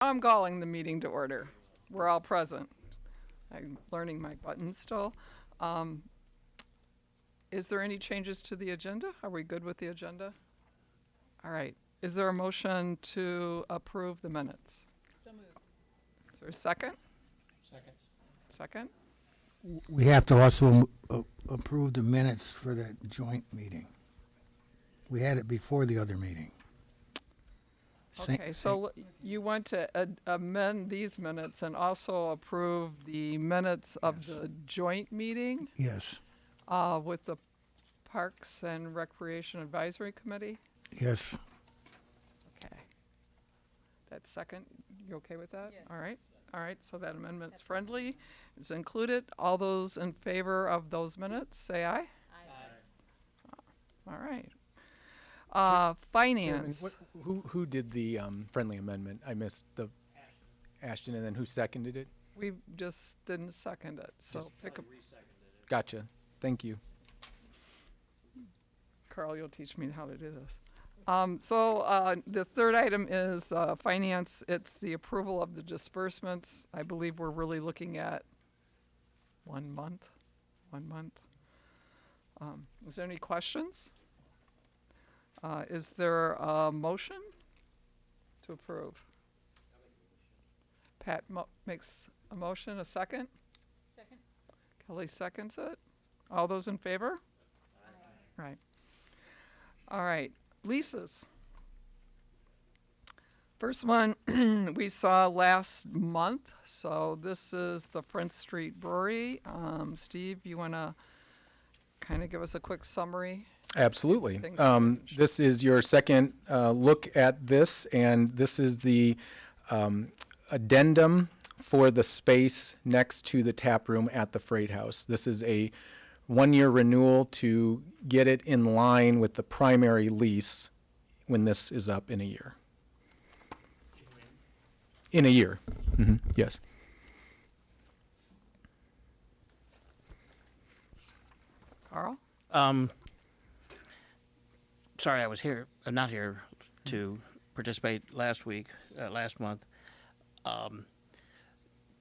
I'm calling the meeting to order. We're all present. I'm learning my buttons still. Um, Is there any changes to the agenda? Are we good with the agenda? All right. Is there a motion to approve the minutes? So moved. Is there a second? Second. Second? We have to also approve the minutes for that joint meeting. We had it before the other meeting. Okay, so you want to amend these minutes and also approve the minutes of the joint meeting Yes, with the Parks and Recreation Advisory Committee? yes. Okay. That second, you okay with that? Yes. All right, so that amendment's friendly, it's included. All those in favor of those minutes, say aye. All right. Chairman, Finance. who did the friendly amendment? I missed the Ashton, and then who seconded it? We just didn't second it, so Just pick a, Gotcha. Thank you. Carl, you'll teach me how to do this. The third item is finance. It's the approval of the disbursements. I believe we're really looking at 1 month. Is there any questions? Is there a motion to approve? Pat makes a motion, a second? Second? Kelly seconds it. All those in favor? Right. All right, leases. First one we saw last month, so this is the Prince Street Brewery. Steve, you want to kind of give us a quick summary? Absolutely. Things change. This is your second look at this, and this is the addendum for the space next to the tap room at the Freight House. This is a one-year renewal to get it in line with the primary lease when this is up in a year. In a year, yes. Carl? Sorry, I was not here to participate last month.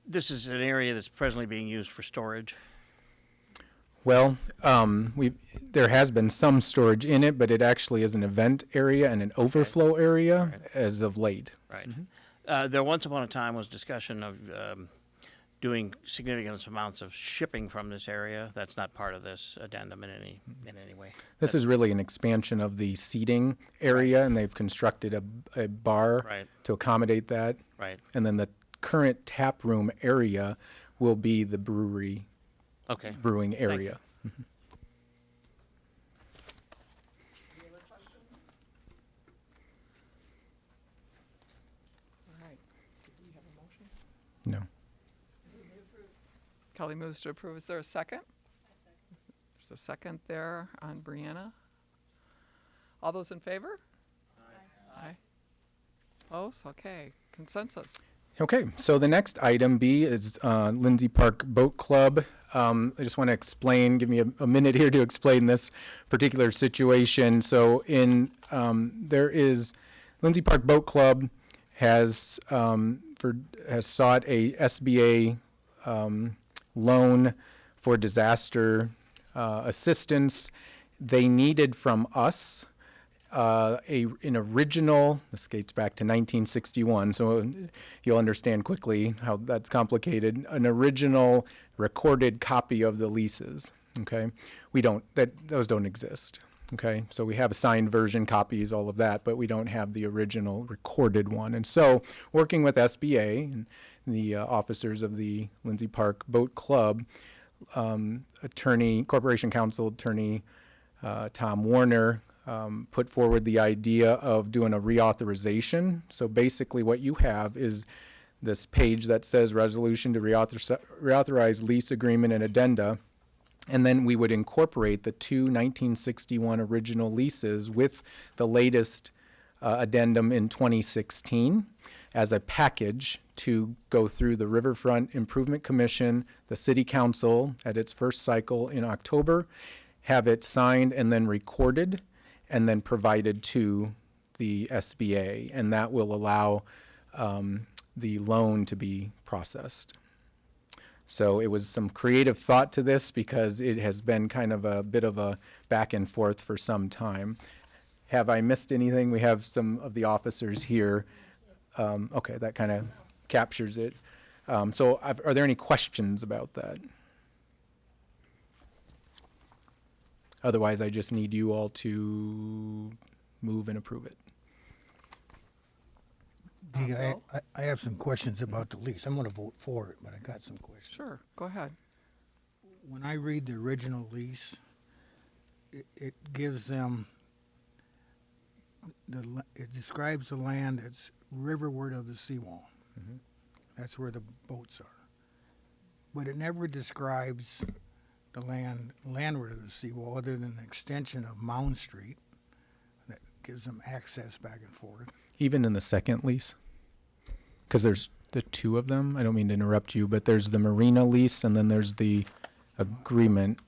This is an area that's presently being used for storage. Well, there has been some storage in it, but it actually is an event area and an overflow area as of late. Right. There once upon a time was discussion of doing significant amounts of shipping from this area. That's not part of this addendum in any way. This is really an expansion of the seating area, and they've constructed a bar Right. to accommodate that. Right. And then the current tap room area will be the brewing Okay. area. All right. Did we have a motion? No. Kelly moves to approve. Is there a second? There's a second there on Brianna. All those in favor? Aye. Opposed? Okay. Consensus. Okay, so the next item B is Lindsay Park Boat Club. I just want to explain, give me a minute here to explain this particular situation. So there is, Lindsay Park Boat Club has sought a SBA loan for disaster assistance. They needed from us an original, this dates back to 1961, so you'll understand quickly how that's complicated, an original recorded copy of the leases, okay? Those don't exist, okay? So we have signed version copies, all of that, but we don't have the original recorded one. And so working with SBA and the officers of the Lindsay Park Boat Club, Corporation Counsel Attorney Tom Warner, put forward the idea of doing a reauthorization. So basically what you have is this page that says resolution to reauthorize lease agreement and addenda. And then we would incorporate the two 1961 original leases with the latest addendum in 2016 as a package to go through the Riverfront Improvement Commission, the City Council at its first cycle in October, have it signed and then recorded, and then provided to the SBA, and that will allow the loan to be processed. So it was some creative thought to this because it has been kind of a bit of a back and forth for some time. Have I missed anything? We have some of the officers here. Okay, that kind of captures it. So are there any questions about that? Otherwise, I just need you all to move and approve it. I have some questions about the lease. I'm gonna vote for it, but I got some questions. Sure, go ahead. When I read the original lease, it gives them, it describes the land that's riverward of the seawall. That's where the boats are. But it never describes the land landward of the seawall other than an extension of Mound Street that gives them access back and forth. Even in the second lease? Because there's the two of them. I don't mean to interrupt you, but there's the marina lease and then there's the agreement.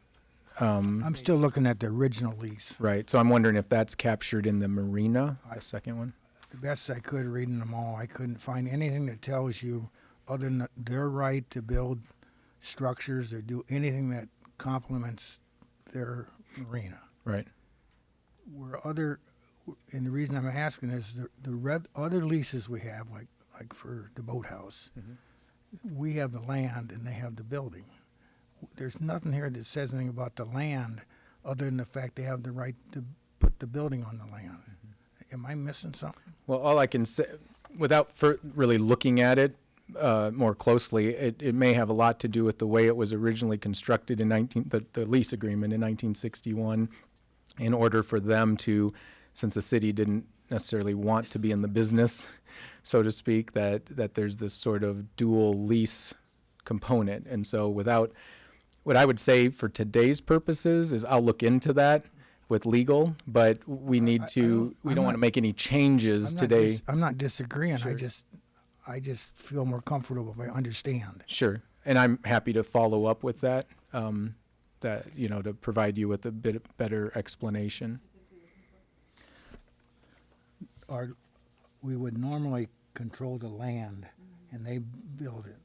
I'm still looking at the original lease. Right. So I'm wondering if that's captured in the marina, the second one? The best I could reading them all, I couldn't find anything that tells you other than their right to build structures or do anything that complements their marina. Right. And the reason I'm asking is the other leases we have, like for the boathouse, we have the land and they have the building. There's nothing here that says anything about the land other than the fact they have the right to put the building on the land. Am I missing something? Well, all I can say, without really looking at it more closely, it may have a lot to do with the way it was originally constructed in the lease agreement in 1961, in order for them to, since the city didn't necessarily want to be in the business, so to speak, that there's this sort of dual lease component. And so what I would say for today's purposes is I'll look into that with legal, but we need to, we don't want to make any changes today. I'm not disagreeing. Sure. I just feel more comfortable if I understand. Sure. And I'm happy to follow up with that, to provide you with a bit better explanation. We would normally control the land and they build it.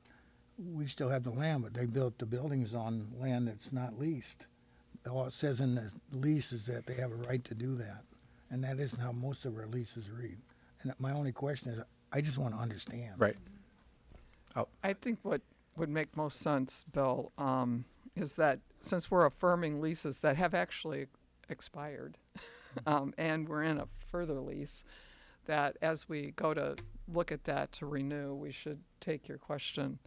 We still have the land, but they built the buildings on land that's not leased. All it says in the lease is that they have a right to do that. And that isn't how most of our leases read. And my only question is, I just want to understand. Right. I think what would make most sense, Bill, is that since we're affirming leases that have actually expired, and we're in a further lease, that as we go to look at that to renew, we should take your question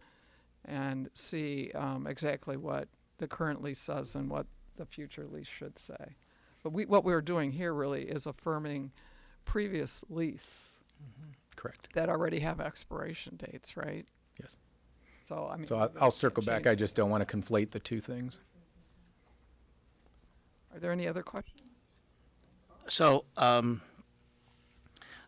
and see exactly what the current lease says and what the future lease should say. But what we're doing here really is affirming previous lease Correct. that already have expiration dates, right? Yes. So, I mean. So I'll circle back. I just don't want to conflate the two things. Are there any other questions? So,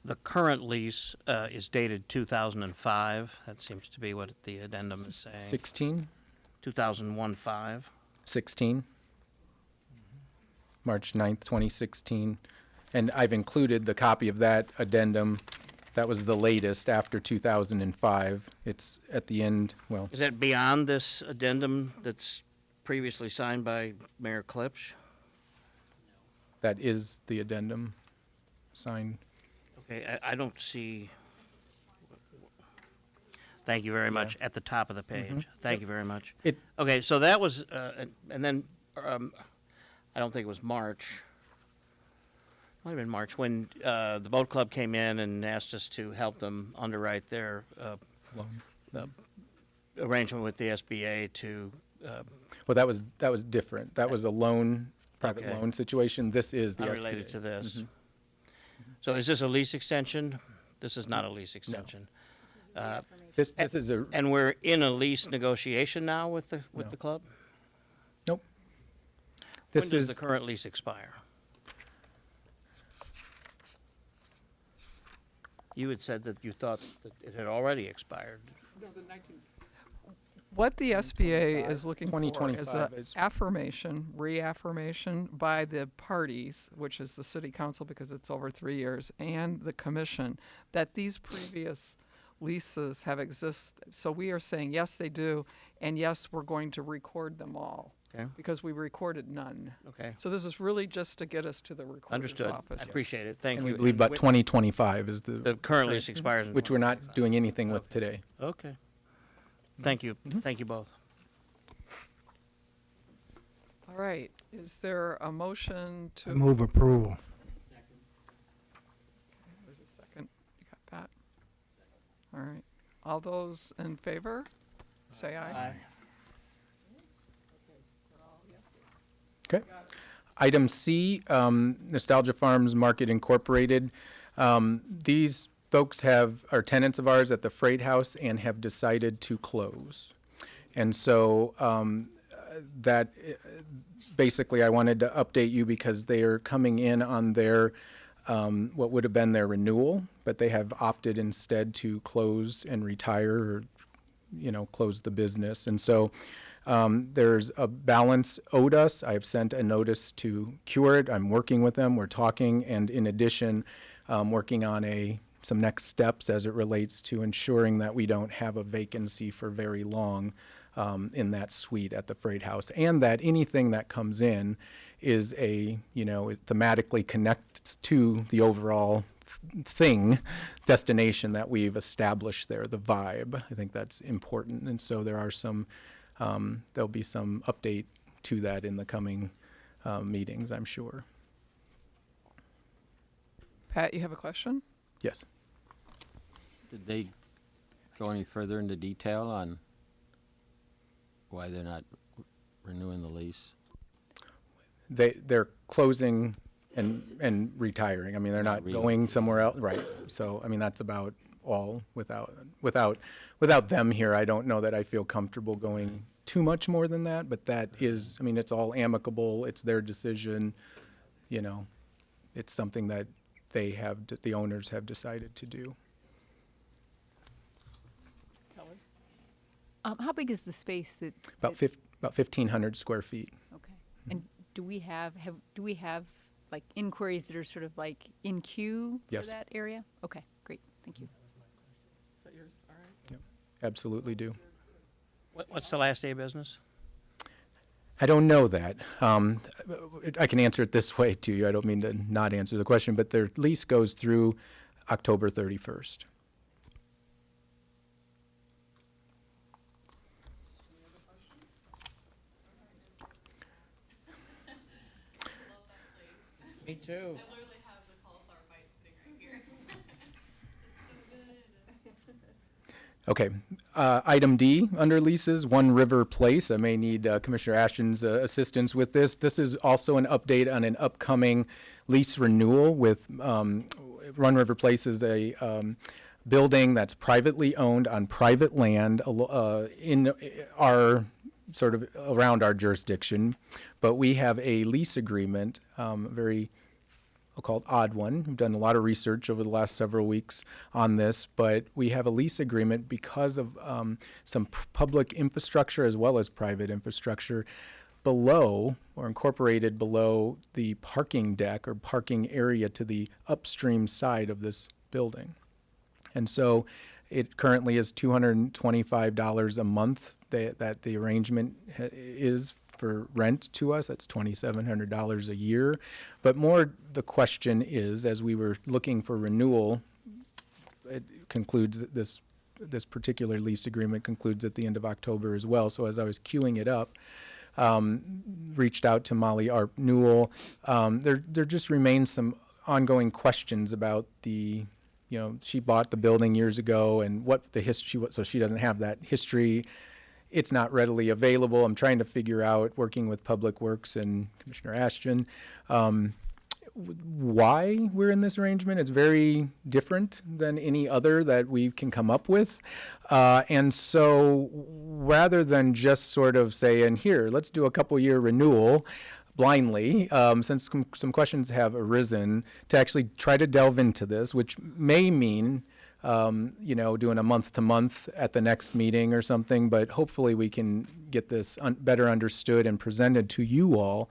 the current lease is dated 2005. That seems to be what the addendum is saying. 16? 2001-5. 16. March 9th, 2016. And I've included the copy of that addendum. That was the latest after 2005. It's at the end, well, Is that beyond this addendum that's previously signed by Mayor Klipsch? that is the addendum signed. Okay, I don't see. Thank you very much. At the top of the page. Thank you very much. Okay, so that was, and then I don't think it was March. Might have been March when the boat club came in and asked us to help them underwrite their arrangement with the SBA to. Well, that was different. That was a loan, private Okay. loan situation. This is the Unrelated SBA. to this. So is this a lease extension? This is not a lease extension. This is a, And we're in a lease negotiation now with the club? nope. When This does is, the current lease expire? You had said that you thought that it had already expired. What the SBA is looking for is 2025 an is- affirmation, reaffirmation by the parties, which is the city council because it's over 3 years, and the commission, that these previous leases have existed. So we are saying, yes, they do, and yes, we're going to record them all. Okay. Because we recorded none. Okay. So this is really just to get us to the recorder's Understood. office. I appreciate it. Thank And you. we believe about 2025 is The current lease expires in which we're not doing anything with today. Okay. Thank you. Thank you both. All right, is there a motion I to? move approval. There's a second. You got that? All right. All those in favor, say aye. Okay. Item C, Nostalgia Farms Market Incorporated. These folks are tenants of ours at the Freight House and have decided to close. And so basically I wanted to update you because they are coming in on their, what would have been their renewal, but they have opted instead to close and retire or, close the business. And so there's a balance owed us. I've sent a notice to cure it. I'm working with them. We're talking, and in addition, working on some next steps as it relates to ensuring that we don't have a vacancy for very long in that suite at the Freight House, and that anything that comes in is it thematically connects to the overall destination that we've established there, the vibe. I think that's important, and so there are there'll be some update to that in the coming meetings, I'm sure. Pat, you have a question? Yes. Did they go any further into detail on why they're not renewing the lease? They're closing and retiring. I mean, they're not going somewhere else, right? So, I mean, that's about all. Without them here, I don't know that I feel comfortable going too much more than that, but that is, I mean, it's all amicable. It's their decision. It's something that the owners have decided to do. How big is the space that? About 1,500 square feet. Okay. And do we have like inquiries that are sort of like in queue for Yes. that area? Okay, great. Thank you. Is that yours? All right. Absolutely do. What's the last day of business? I don't know that. I can answer it this way to you. I don't mean to not answer the question, but their lease goes through October 31st. Me too. I literally have the cauliflower bite sitting right here. Okay. Item D, under leases, One River Place. I may need Commissioner Ashton's assistance with this. This is also an update on an upcoming lease renewal with One River Place is a building that's privately owned on private land in our sort of around our jurisdiction, but we have a lease agreement, very I'll call it odd one. We've done a lot of research over the last several weeks on this, but we have a lease agreement because of some public infrastructure as well as private infrastructure below or incorporated below the parking deck or parking area to the upstream side of this building. And so it currently is $225 a month that the arrangement is for rent to us. That's $2,700 a year. But more the question is, as we were looking for renewal, it concludes that this particular lease agreement concludes at the end of October as well. So as I was queuing it up, reached out to Molly Arp Newell. There just remains some ongoing questions about she bought the building years ago and what the history was, so she doesn't have that history. It's not readily available. I'm trying to figure out, working with Public Works and Commissioner Ashton, why we're in this arrangement. It's very different than any other that we can come up with. And so rather than just sort of saying, here, let's do a couple-year renewal blindly, since some questions have arisen, to actually try to delve into this, which may mean doing a month to month at the next meeting or something, but hopefully we can get this better understood and presented to you all.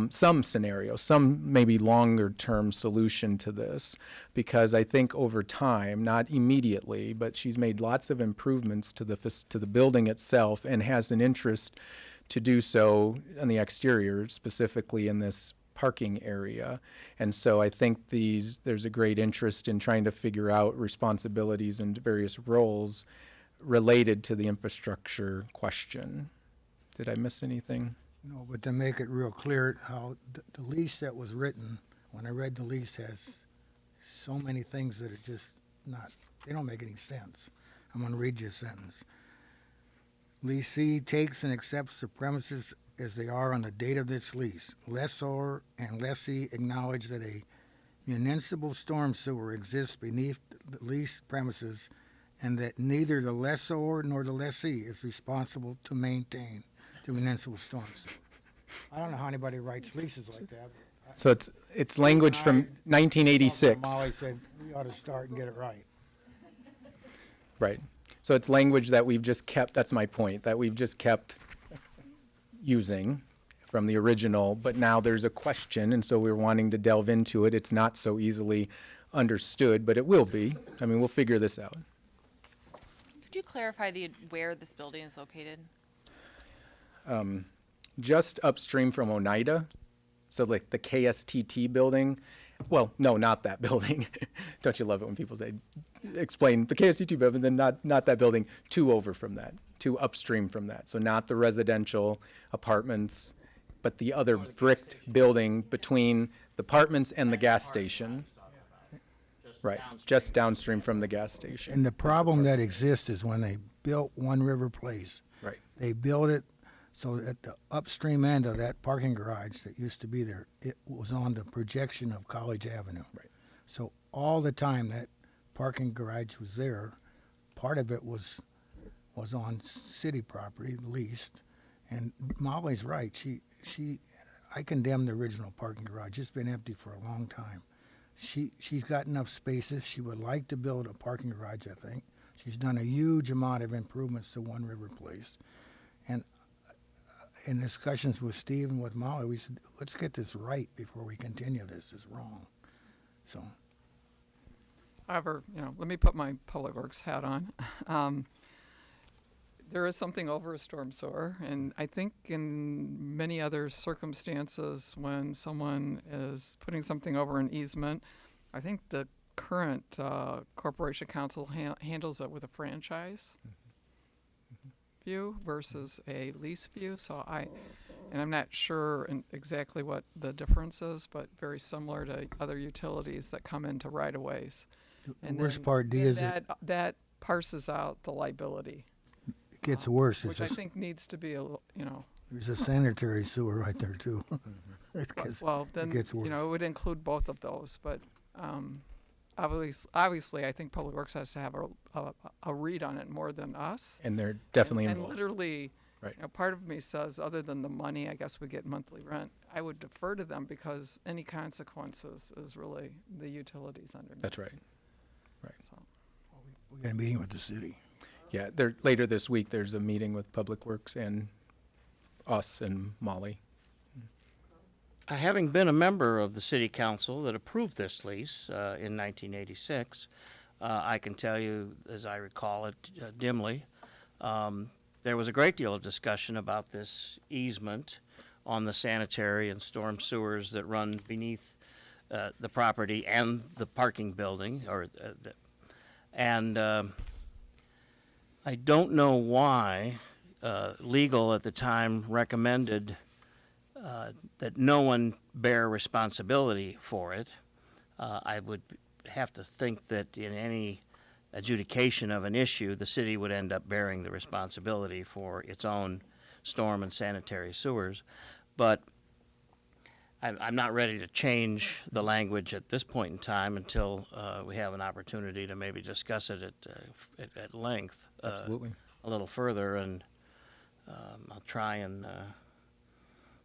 Some scenario, some maybe longer term solution to this, because I think over time, not immediately, but she's made lots of improvements to the building itself and has an interest to do so on the exterior, specifically in this parking area. And so I think there's a great interest in trying to figure out responsibilities and various roles related to the infrastructure question. Did I miss anything? No, but to make it real clear, how the lease that was written, when I read the lease, has so many things that are just not, they don't make any sense. I'm gonna read you a sentence. Leasee takes and accepts the premises as they are on the date of this lease. Lessor and lessee acknowledge that a municipal storm sewer exists beneath the leased premises and that neither the lessor nor the lessee is responsible to maintain the municipal storm sewer. I don't know how anybody writes leases like that. So it's language from 1986. Molly said we ought to start and get it right. Right. So it's language that we've just kept, that's my point, that we've just kept using from the original, but now there's a question, and so we're wanting to delve into it. It's not so easily understood, but it will be. I mean, we'll figure this out. Could you clarify where this building is located? Just upstream from Oneida, so like the KSTT building. Well, no, not that building. Don't you love it when people say, explain the KSTT building, then not that building, two over from that, two upstream from that. So not the residential apartments, but the other bricked building between the apartments and the gas station. Right, just downstream from the gas station. And the problem that exists is when they built One River Place, Right. they built it so at the upstream end of that parking garage that used to be there, it was on the projection of College Avenue. Right. So all the time that parking garage was there, part of it was on city property, leased. And Molly's right. I condemn the original parking garage. It's been empty for a long time. She's got enough spaces. She would like to build a parking garage, I think. She's done a huge amount of improvements to One River Place. And in discussions with Steve and with Molly, we said, let's get this right before we continue this. It's wrong. So, However, let me put my Public Works hat on. There is something over a storm sewer, and I think in many other circumstances when someone is putting something over an easement, I think the current corporation council handles it with a franchise view versus a lease view. So I'm not sure exactly what the difference is, but very similar to other utilities that come into right-of-ways. the worst part, Dee, is it that parses out the liability. gets worse. Which I think needs to be There's a sanitary sewer right there, too. It gets- well, then, gets it worse. would include both of those, but, obviously, I think Public Works has to have a read on it more than us. And they're definitely And involved. literally, Right. part of me says, other than the money, I guess we get monthly rent, I would defer to them because any consequences is really the utilities underneath. That's right. So, We got a meeting with the city. Yeah, later this week, there's a meeting with Public Works and us and Molly. Having been a member of the city council that approved this lease in 1986, I can tell you, as I recall it dimly, there was a great deal of discussion about this easement on the sanitary and storm sewers that run beneath the property and the parking building, and I don't know why legal at the time recommended that no one bear responsibility for it. I would have to think that in any adjudication of an issue, the city would end up bearing the responsibility for its own storm and sanitary sewers. But I'm not ready to change the language at this point in time until we have an opportunity to maybe discuss it at length Absolutely. a little further, and I'll try and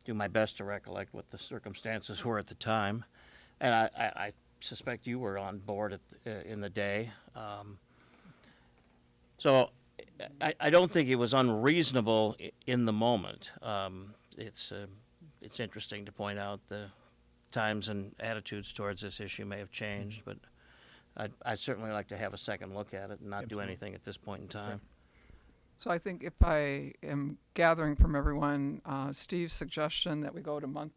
do my best to recollect what the circumstances were at the time. And I suspect you were on board in the day. So I don't think it was unreasonable in the moment. It's interesting to point out the times and attitudes towards this issue may have changed, but I'd certainly like to have a second look at it and not do anything at this point in time. So I think if I am gathering from everyone, Steve's suggestion that we go to month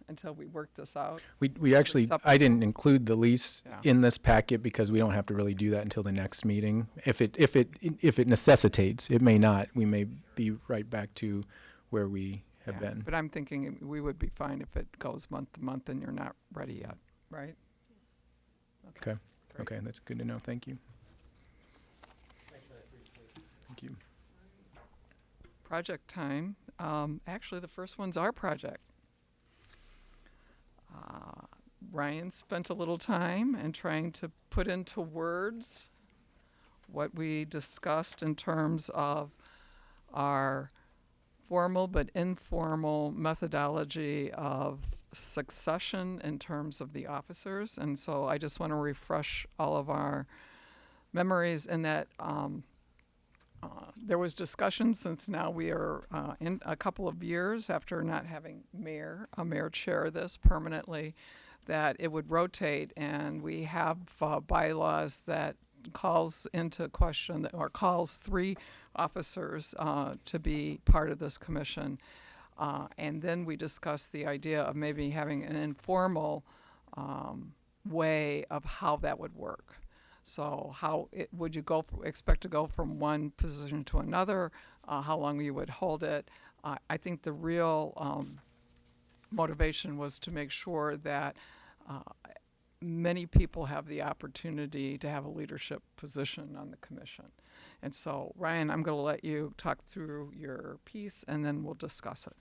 until we work this out. We actually, I didn't include the lease Yeah. in this packet because we don't have to really do that until the next meeting. If it necessitates, it may not. We may be right back to where we have Yeah, been. but I'm thinking we would be fine if it goes month to month and you're not ready yet, right? Okay. Okay, that's good to know. Thank you. Thank you. Project time. Actually, the first one's our project. Ryan spent a little time in trying to put into words what we discussed in terms of our formal but informal methodology of succession in terms of the officers. And so I just want to refresh all of our memories in that there was discussion, since now we are in a couple of years after not having a mayor chair this permanently, that it would rotate, and we have bylaws that calls into question or calls 3 officers to be part of this commission. And then we discussed the idea of maybe having an informal way of how that would work. So would you expect to go from one position to another? How long you would hold it? I think the real motivation was to make sure that many people have the opportunity to have a leadership position on the commission. And so, Ryan, I'm going to let you talk through your piece, and then we'll discuss it.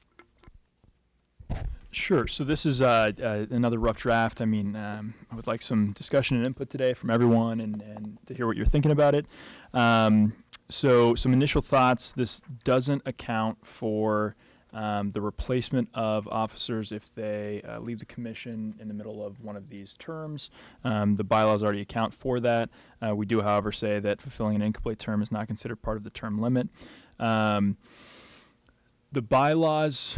Sure. So this is another rough draft. I mean, I would like some discussion and input today from everyone and to hear what you're thinking about it. So some initial thoughts. This doesn't account for the replacement of officers if they leave the commission in the middle of one of these terms. The bylaws already account for that. We do, however, say that fulfilling an incomplete term is not considered part of the term limit. The bylaws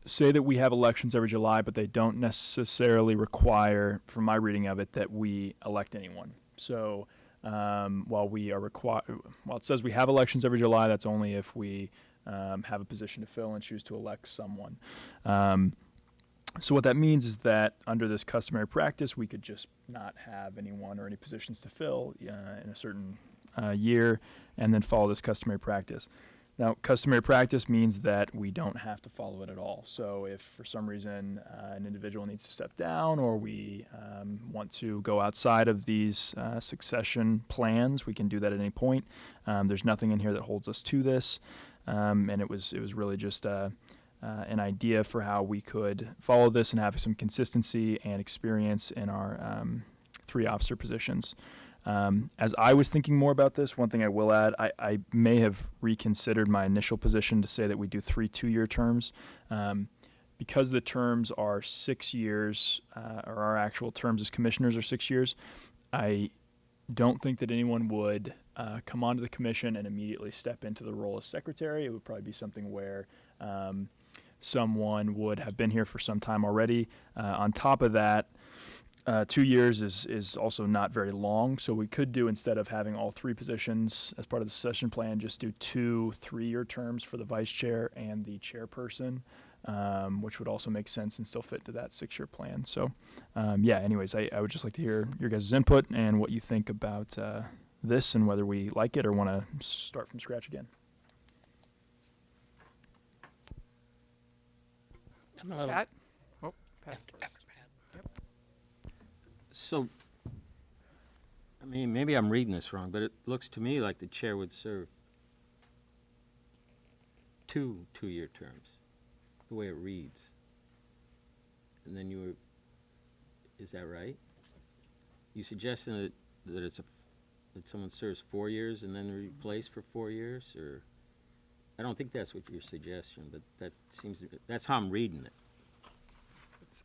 say that we have elections every July, but they don't necessarily require, from my reading of it, that we elect anyone. So while it says we have elections every July, that's only if we have a position to fill and choose to elect someone. So what that means is that under this customary practice, we could just not have anyone or any positions to fill in a certain year and then follow this customary practice. Now, customary practice means that we don't have to follow it at all. So if for some reason an individual needs to step down or we want to go outside of these succession plans, we can do that at any point. There's nothing in here that holds us to this. And it was really just an idea for how we could follow this and have some consistency and experience in our 3 officer positions. As I was thinking more about this, one thing I will add, I may have reconsidered my initial position to say that we do 3 2-year terms. Because the terms are 6 years, or our actual terms as commissioners are 6 years, I don't think that anyone would come onto the commission and immediately step into the role as secretary. It would probably be something where someone would have been here for some time already. On top of that, 2 years is also not very long, so we could do, instead of having all 3 positions as part of the succession plan, just do 2 3-year terms for the vice chair and the chairperson, which would also make sense and still fit into that 6-year plan. So, anyways, I would just like to hear your guys' input and what you think about this and whether we like it or want to start from scratch again. Pat? Oh, Pat first. So, I mean, maybe I'm reading this wrong, but it looks to me like the chair would serve 2 2-year terms, the way it reads. And then is that right? You suggesting that that someone serves 4 years and then replaced for 4 years, or? I don't think that's what your suggestion, but that's how I'm reading it.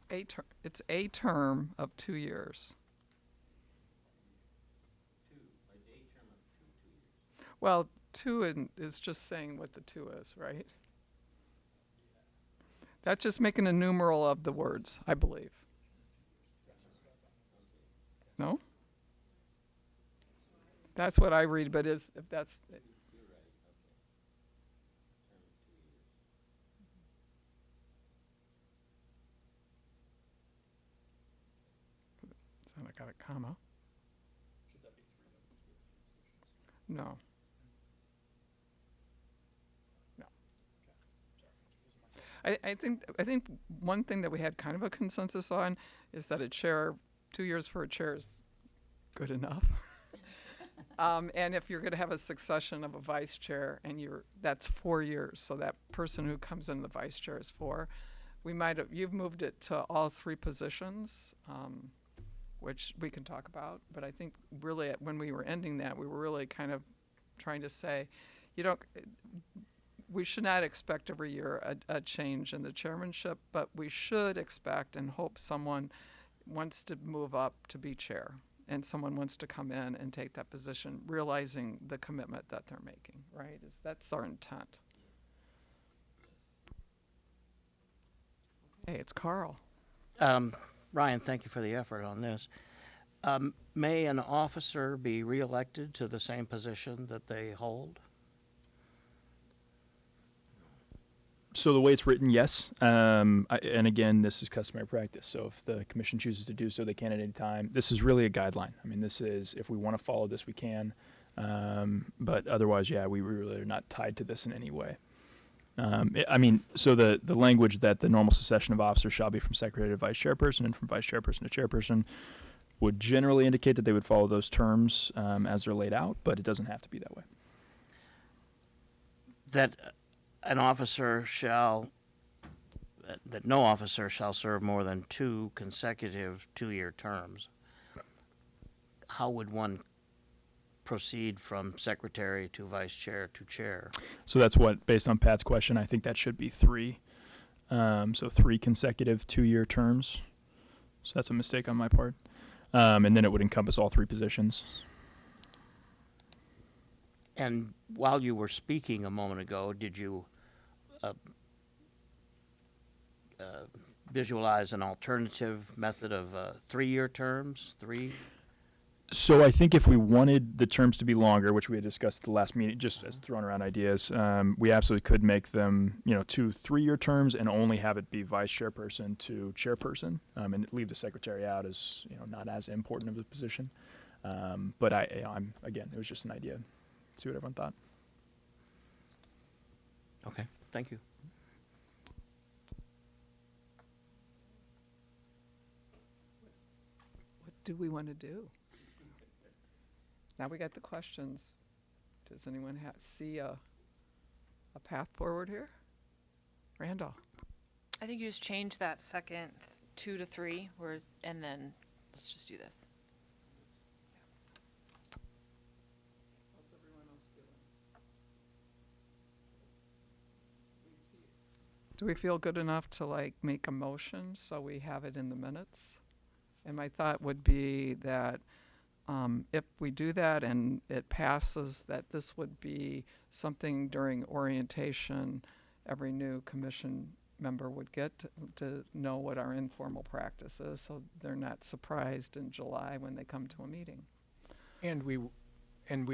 It's a term of 2 years. Well, is just saying what the two is, right? That's just making a numeral of the words, I believe. No? That's what I read, but if that's. So I got a comma. No. No. I think one thing that we had kind of a consensus on is that 2 years for a chair is good enough. And if you're going to have a succession of a vice chair, and that's 4 years, so that person who comes in the vice chair is 4. You've moved it to all 3 positions, which we can talk about. But I think really when we were ending that, we were really kind of trying to say, we should not expect every year a change in the chairmanship, but we should expect and hope someone wants to move up to be chair, and someone wants to come in and take that position, realizing the commitment that they're making, right? That's our intent. Hey, it's Carl. Ryan, thank you for the effort on this. May an officer be reelected to the same position that they hold? So the way it's written, yes. And again, this is customary practice. So if the commission chooses to do so, they can at any time. This is really a guideline. I mean, this is, if we want to follow this, we can. But otherwise, yeah, we really are not tied to this in any way. So the language that the normal succession of officers shall be from secretary to vice chairperson and from vice chairperson to chairperson would generally indicate that they would follow those terms as they're laid out, but it doesn't have to be that way. That an officer that no officer shall serve more than 2 consecutive 2-year terms. How would one proceed from secretary to vice chair to chair? So that's what, based on Pat's question, I think that should be 3. So 3 consecutive 2-year terms. So that's a mistake on my part. And then it would encompass all 3 positions. And while you were speaking a moment ago, did you visualize an alternative method of 3-year terms? So I think if we wanted the terms to be longer, which we had discussed at the last meeting, just as throwing around ideas, we absolutely could make them, 2 3-year terms and only have it be vice chairperson to chairperson, and leave the secretary out as, not as important of a position. But I'm again, it was just an idea. See what everyone thought. Okay, thank you. What do we want to do? Now we got the questions. Does anyone see a path forward here? Randall. I think you just change that second 2 to 3, and then let's just do this. How's everyone else feeling? Do we feel good enough to make a motion so we have it in the minutes? And my thought would be that if we do that and it passes, that this would be something during orientation every new commission member would get to know what our informal practice is, so they're not surprised in July when they come to a meeting. And we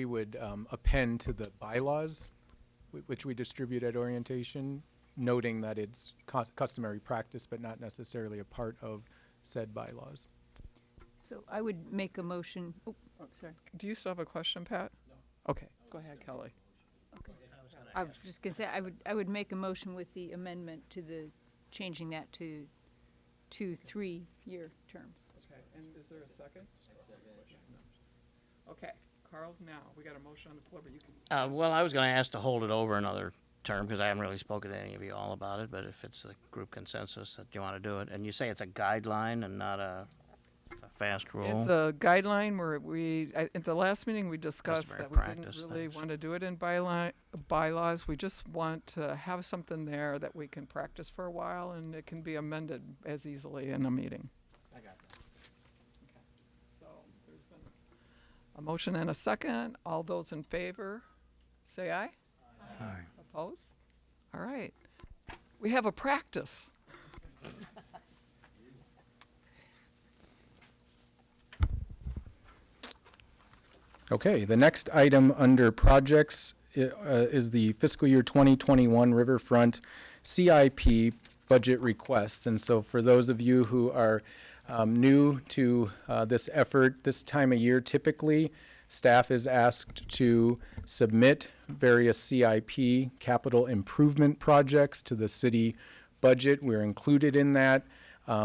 would append to the bylaws, which we distribute at orientation, noting that it's customary practice, but not necessarily a part of said bylaws. So I would make a motion. Oh, sorry. Do you still have a question, Pat? No. Okay, go ahead, Kelly. I was just gonna say I would make a motion with the amendment to changing that to 2 3-year terms. Okay, and is there a second? Okay, Carl, now, we got a motion on the floor, but you can. Well, I was going to ask to hold it over another term because I haven't really spoken to any of you all about it, but if it's a group consensus that you want to do it, and you say it's a guideline and not a fast roll. It's a guideline where at the last meeting, we discussed Customary that we didn't practice really things. want to do it in bylaws. We just want to have something there that we can practice for a while, and it can be amended as easily in a meeting. I got that. So there's been a motion and a second. All those in favor, say aye. Aye. Opposed? All right. We have a practice. Okay, the next item under projects is the fiscal year 2021 Riverfront CIP budget requests. And so for those of you who are new to this effort, this time of year typically, staff is asked to submit various CIP capital improvement projects to the city budget. We're included in that.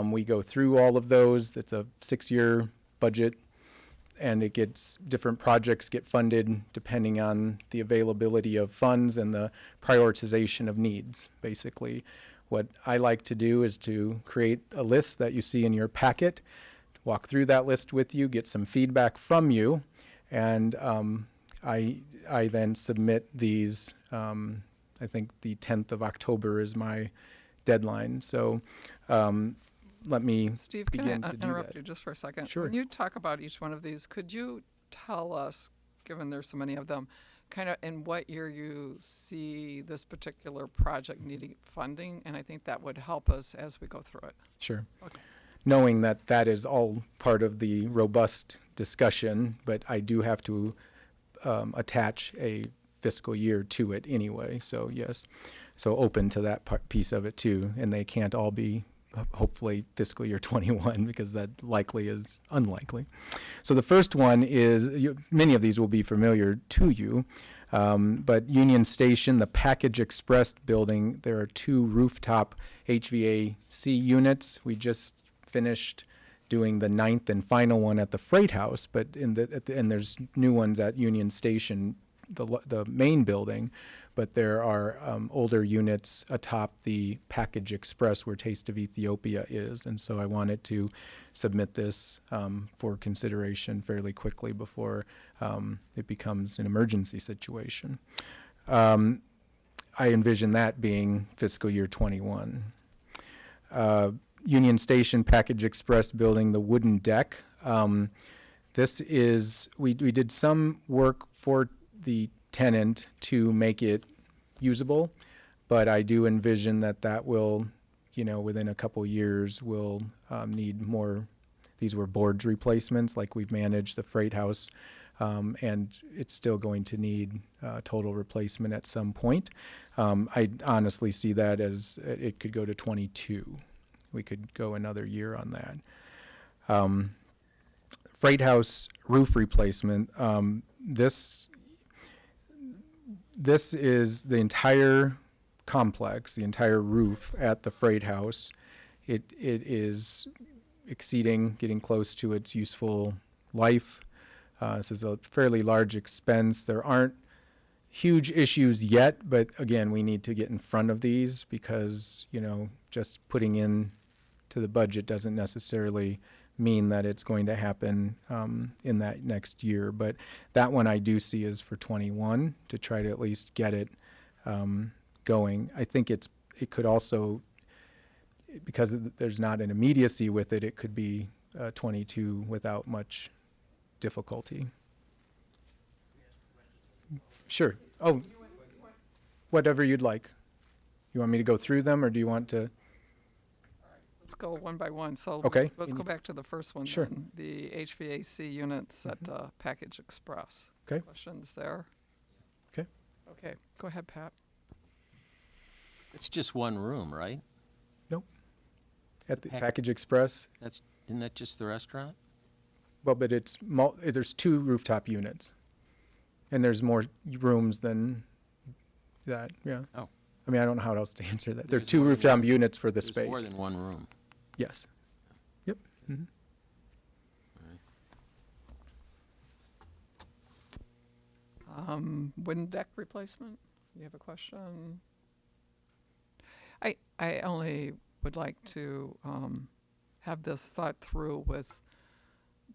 We go through all of those. It's a 6-year budget, and different projects get funded depending on the availability of funds and the prioritization of needs, basically. What I like to do is to create a list that you see in your packet, walk through that list with you, get some feedback from you, and I then submit these. I think the 10th of October is my deadline. So let me Steve, can begin I to do interrupt that. you just for a second? Sure. When you talk about each one of these, could you tell us, given there's so many of them, kind of in what year you see this particular project needing funding? And I think that would help us as we go through it. Sure. Okay. Knowing that that is all part of the robust discussion, but I do have to attach a fiscal year to it anyway. So yes, so open to that piece of it too. And they can't all be hopefully fiscal year 21 because that likely is unlikely. So the first one is, many of these will be familiar to you, but Union Station, the Package Express building, there are 2 rooftop HVAC units. We just finished doing the 9th and final one at the Freight House, but and there's new ones at Union Station, the main building, but there are older units atop the Package Express where Taste of Ethiopia is, and so I wanted to submit this for consideration fairly quickly before it becomes an emergency situation. I envision that being fiscal year 21. Union Station Package Express building, the wooden deck. This is, we did some work for the tenant to make it usable, but I do envision that will, within a couple years, will need more. These were boards replacements, like we've managed the Freight House, and it's still going to need total replacement at some point. I honestly see that as it could go to 22. We could go another year on that. Freight House roof replacement. This is the entire complex, the entire roof at the Freight House. It is getting close to its useful life. This is a fairly large expense. There aren't huge issues yet, but again, we need to get in front of these because, just putting in to the budget doesn't necessarily mean that it's going to happen in that next year. But that one I do see is for 21 to try to at least get it going. I think it could also, because there's not an immediacy with it, it could be 22 without much difficulty. Sure. Oh, whatever you'd like. You want me to go through them, or do you want to? Let's go one by one. So Okay. let's go back to the first one. Sure. Then, the HVAC units at the Package Express. Okay. Questions there? Okay. Okay, go ahead, Pat. It's just one room, right? Nope. At the Pack- Package Express. Isn't that just the restaurant? Well, but there's 2 rooftop units, and there's more rooms than that. Yeah. Oh. I mean, I don't know how else to answer that. There are There's 2 more than rooftop one- units for the There's space. more than one room. Yes. Yep. Mhm. Wooden deck replacement? You have a question? I only would like to have this thought through with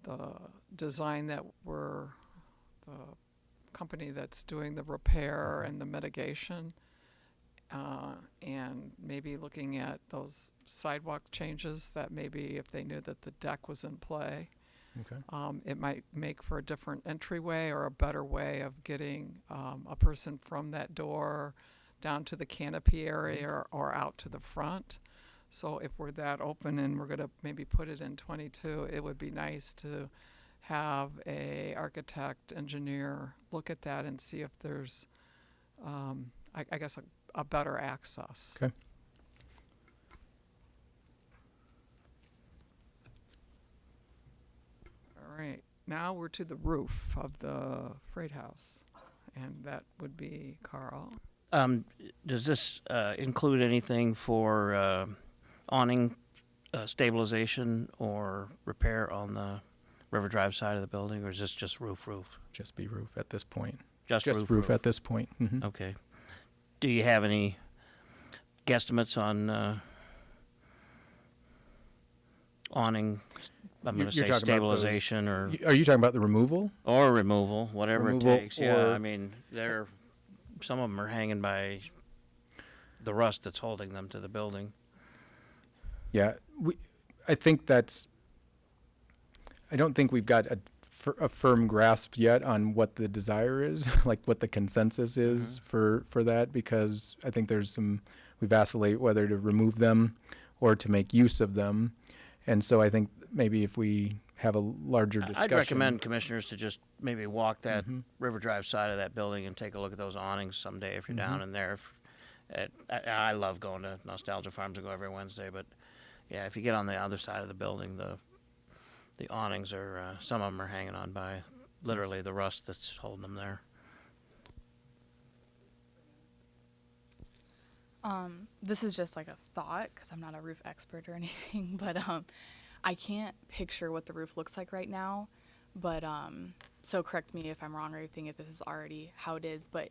the design that the company that's doing the repair and the mitigation, and maybe looking at those sidewalk changes that maybe if they knew that the deck was in play, Okay. it might make for a different entryway or a better way of getting a person from that door down to the canopy area or out to the front. So if we're that open and we're going to maybe put it in 22, it would be nice to have a architect, engineer look at that and see if there's, I guess, a better access. Okay. All right, now we're to the roof of the freight house, and that would be Carl. Does this include anything for awning stabilization or repair on the River Drive side of the building, or is this just roof? Just be roof at this point. Just roof at this point. Mhm. Okay. Do you have any guesstimates on awning? I'm going to You're say talking about those- stabilization or Are you talking about the removal? removal, whatever Removal it takes. Yeah, or- I mean, some of them are hanging by the rust that's holding them to the building. Yeah, I think I don't think we've got a firm grasp yet on what the desire is, like what the consensus is for that, because I think we vacillate whether to remove them or to make use of them. And so I think maybe if we have a larger discussion. I'd recommend commissioners to just maybe walk that River Drive side of that building and take a look at those awnings someday if you're down in there. I love going to Nostalgia Farms. I go every Wednesday, but yeah, if you get on the other side of the building, the awnings are some of them are hanging on by literally the rust that's holding them there. This is just like a thought because I'm not a roof expert or anything, but I can't picture what the roof looks like right now. But so correct me if I'm wrong or anything if this is already how it is. But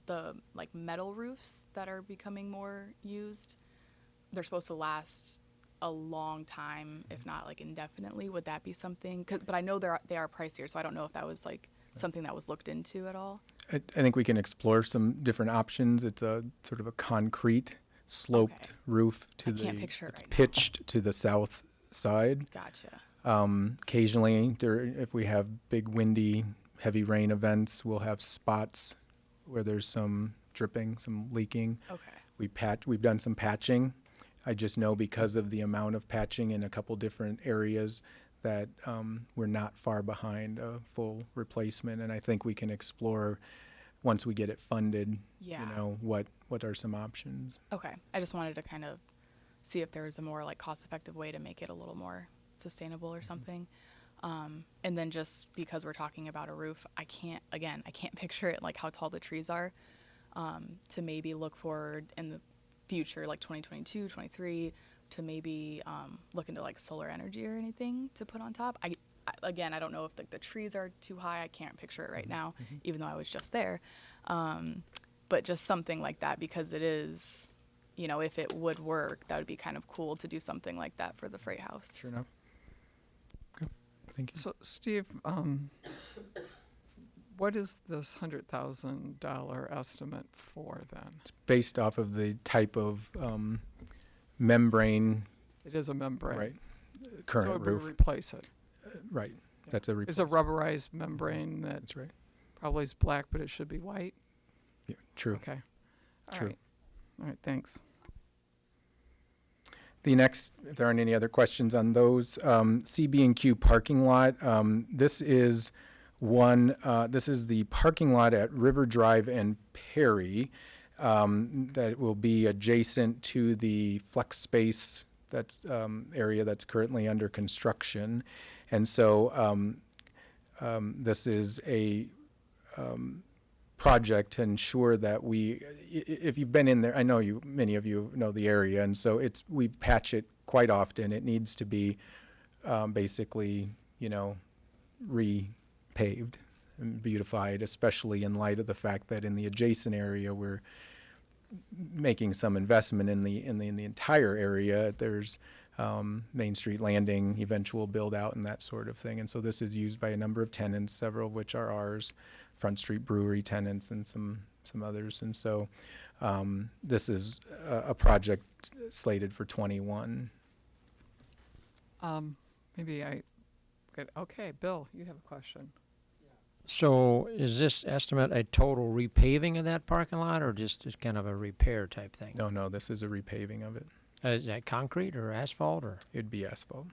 the like metal roofs that are becoming more used, they're supposed to last a long time, if not like indefinitely. Would that be something? But I know they are pricier, so I don't know if that was like something that was looked into at all. I think we can explore some different options. It's a sort of a concrete sloped Okay. roof I can't picture it it's right now. pitched to the south side. Gotcha. Occasionally, if we have big windy, heavy rain events, we'll have spots where there's some dripping, some leaking. Okay. We've done some patching. I just know because of the amount of patching in a couple different areas that we're not far behind a full replacement. And I think we can explore once we get it funded, Yeah. what are some options. Okay. I just wanted to kind of see if there was a more like cost-effective way to make it a little more sustainable or something. And then just because we're talking about a roof, I can't picture it like how tall the trees are, to maybe look forward in the future, like 2022, 23, to maybe look into like solar energy or anything to put on top. I don't know if like the trees are too high. I can't picture it right now, even though I was just there. But just something like that, because it is, if it would work, that would be kind of cool to do something like that for the freight house. Sure enough. Okay. Thank you. So, Steve, what is this $100,000 estimate for then? It's based off of the type of membrane, It is a membrane. right? So Current it would roof, replace it. right? That's a It's a replacement. rubberized membrane that That's right. probably is black, but it should be white. Yeah, true. Okay. All True. right. All right, thanks. The next, if there aren't any other questions on those, CB&Q parking lot. This is the parking lot at River Drive and Perry that will be adjacent to the flex space area that's currently under construction. And so this is a project to ensure that if you've been in there, I know many of you know the area, and so we patch it quite often. It needs to be basically, repaved and beautified, especially in light of the fact that in the adjacent area we're making some investment in the entire area. There's Main Street Landing, eventual build out and that sort of thing. And so this is used by a number of tenants, several of which are ours, Front Street Brewery tenants and some others. And so this is a project slated for 21. Okay, Bill, you have a question. So is this estimate a total repaving of that parking lot or just kind of a repair type thing? No, this is a repaving of it. Is that concrete or asphalt or? It'd be asphalt.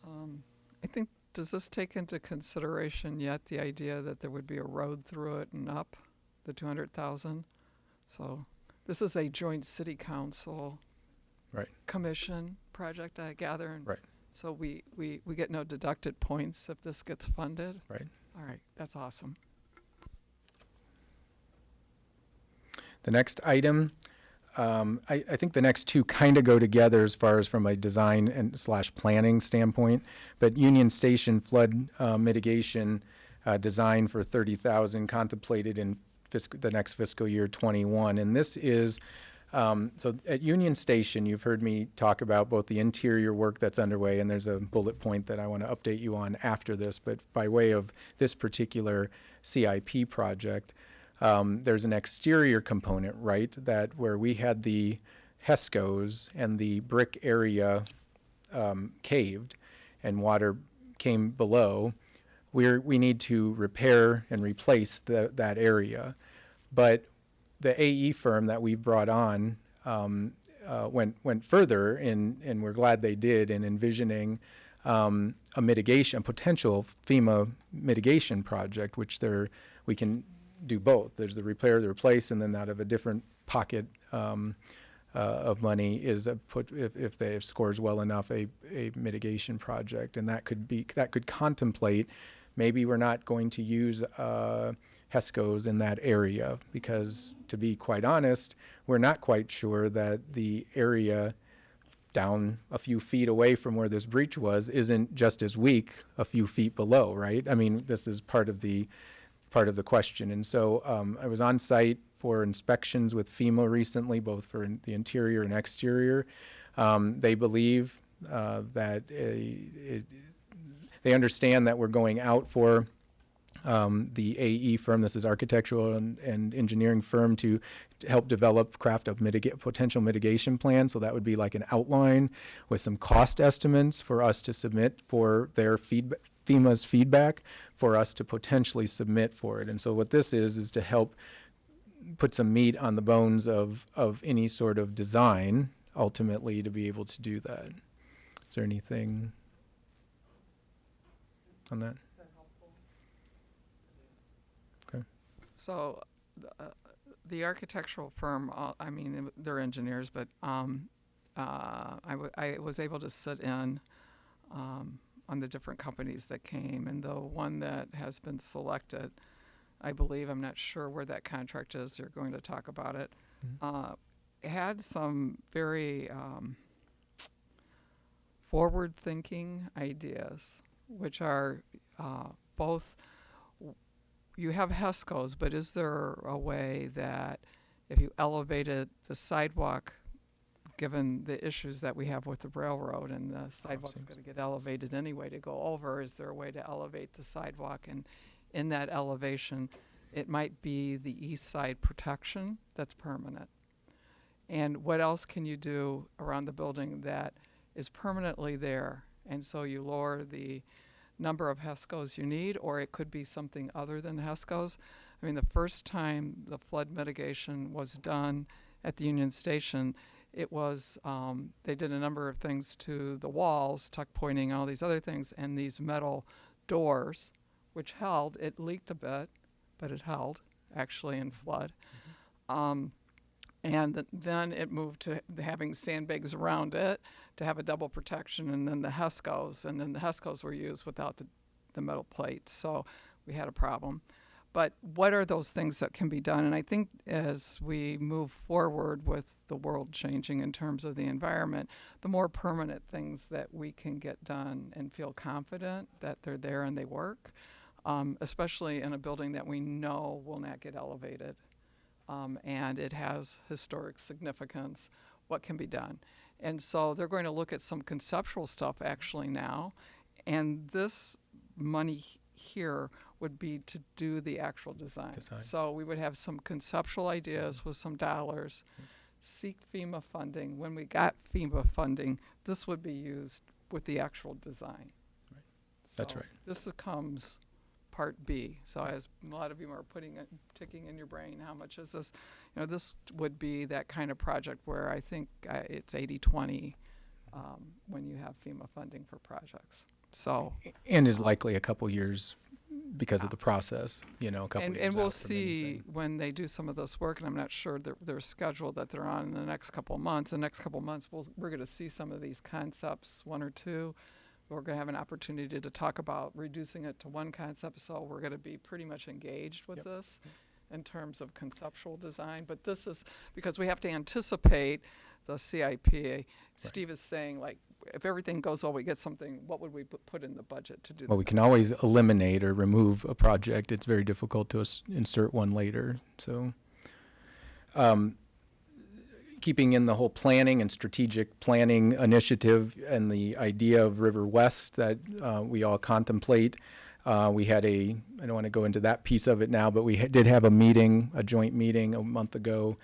I think, does this take into consideration yet the idea that there would be a road through it and up the 200,000? So this is a joint city council Right. commission project, I gather. And Right. so we get no deducted points if this gets funded. Right. All right, that's awesome. The next item, I think the next two kind of go together as far as from a design and / planning standpoint. But Union Station flood mitigation design for 30,000 contemplated in the next fiscal year 21, and this is. So at Union Station, you've heard me talk about both the interior work that's underway, and there's a bullet point that I want to update you on after this. But by way of this particular CIP project, there's an exterior component, right, that where we had the HESCOs and the brick area caved and water came below, we need to repair and replace that area. But the AE firm that we've brought on went further, and we're glad they did, in envisioning a potential FEMA mitigation project, which we can do both. There's the repair, the replace, and then out of a different pocket of money is if they scores well enough a mitigation project, and that could contemplate maybe we're not going to use HESCOs in that area, because to be quite honest, we're not quite sure that the area down a few feet away from where this breach was isn't just as weak a few feet below, right? I mean, this is part of the question. And so I was on site for inspections with FEMA recently, both for the interior and exterior. They believe that they understand that we're going out for the AE firm, this is architectural and engineering firm, to help craft a potential mitigation plan. So that would be like an outline with some cost estimates for us to submit for their FEMA's feedback for us to potentially submit for it. And so what this is to help put some meat on the bones of any sort of design, ultimately, to be able to do that. Is there anything on that? So the architectural firm, I mean, they're engineers, but I was able to sit in on the different companies that came, and the one that has been selected, I believe, I'm not sure where that contract is, you're going to talk about it, had some very forward-thinking ideas, which are both. You have HESCOs, but is there a way that if you elevated the sidewalk, given the issues that we have with the railroad and the sidewalk's going to get elevated anyway to go over, is there a way to elevate the sidewalk? And in that elevation, it might be the east side protection that's permanent. And what else can you do around the building that is permanently there? And so you lower the number of HESCOs you need, or it could be something other than HESCOs. I mean, the first time the flood mitigation was done at the Union Station, it was, they did a number of things to the walls, tuck pointing, all these other things, and these metal doors, which held. It leaked a bit, but it held, actually, in flood. And then it moved to having sandbags around it to have a double protection, and then the HESCOs were used without the metal plates. So we had a problem. But what are those things that can be done? And I think as we move forward with the world changing in terms of the environment, the more permanent things that we can get done and feel confident that they're there and they work, especially in a building that we know will not get elevated. And it has historic significance, what can be done. And so they're going to look at some conceptual stuff actually now. And this money here would be to do the actual design. So we would have some conceptual ideas with some dollars, seek FEMA funding. When we got FEMA funding, this would be used with the actual design. Right. That's So right. This becomes part B. So as a lot of you are ticking in your brain, how much is this? This would be that kind of project where I think it's 80-20 when you have FEMA funding for projects. So And is likely a couple years because of the process, a couple and years we'll out from see anything. when they do some of this work, and I'm not sure their schedule that they're on in the next couple of months. The next couple of months, we're going to see some of these concepts, one or two. We're going to have an opportunity to talk about reducing it to one concept, so we're going to be pretty much engaged with this in terms of conceptual design. But this is because we have to anticipate the CIP. Steve is saying, like, if everything goes well, we get something, what would we put in the budget to do Well, that? we can always eliminate or remove a project. It's very difficult to insert one later. So, keeping in the whole planning and strategic planning initiative and the idea of River West that we all contemplate, we had I don't want to go into that piece of it now, but we did have a joint meeting a month ago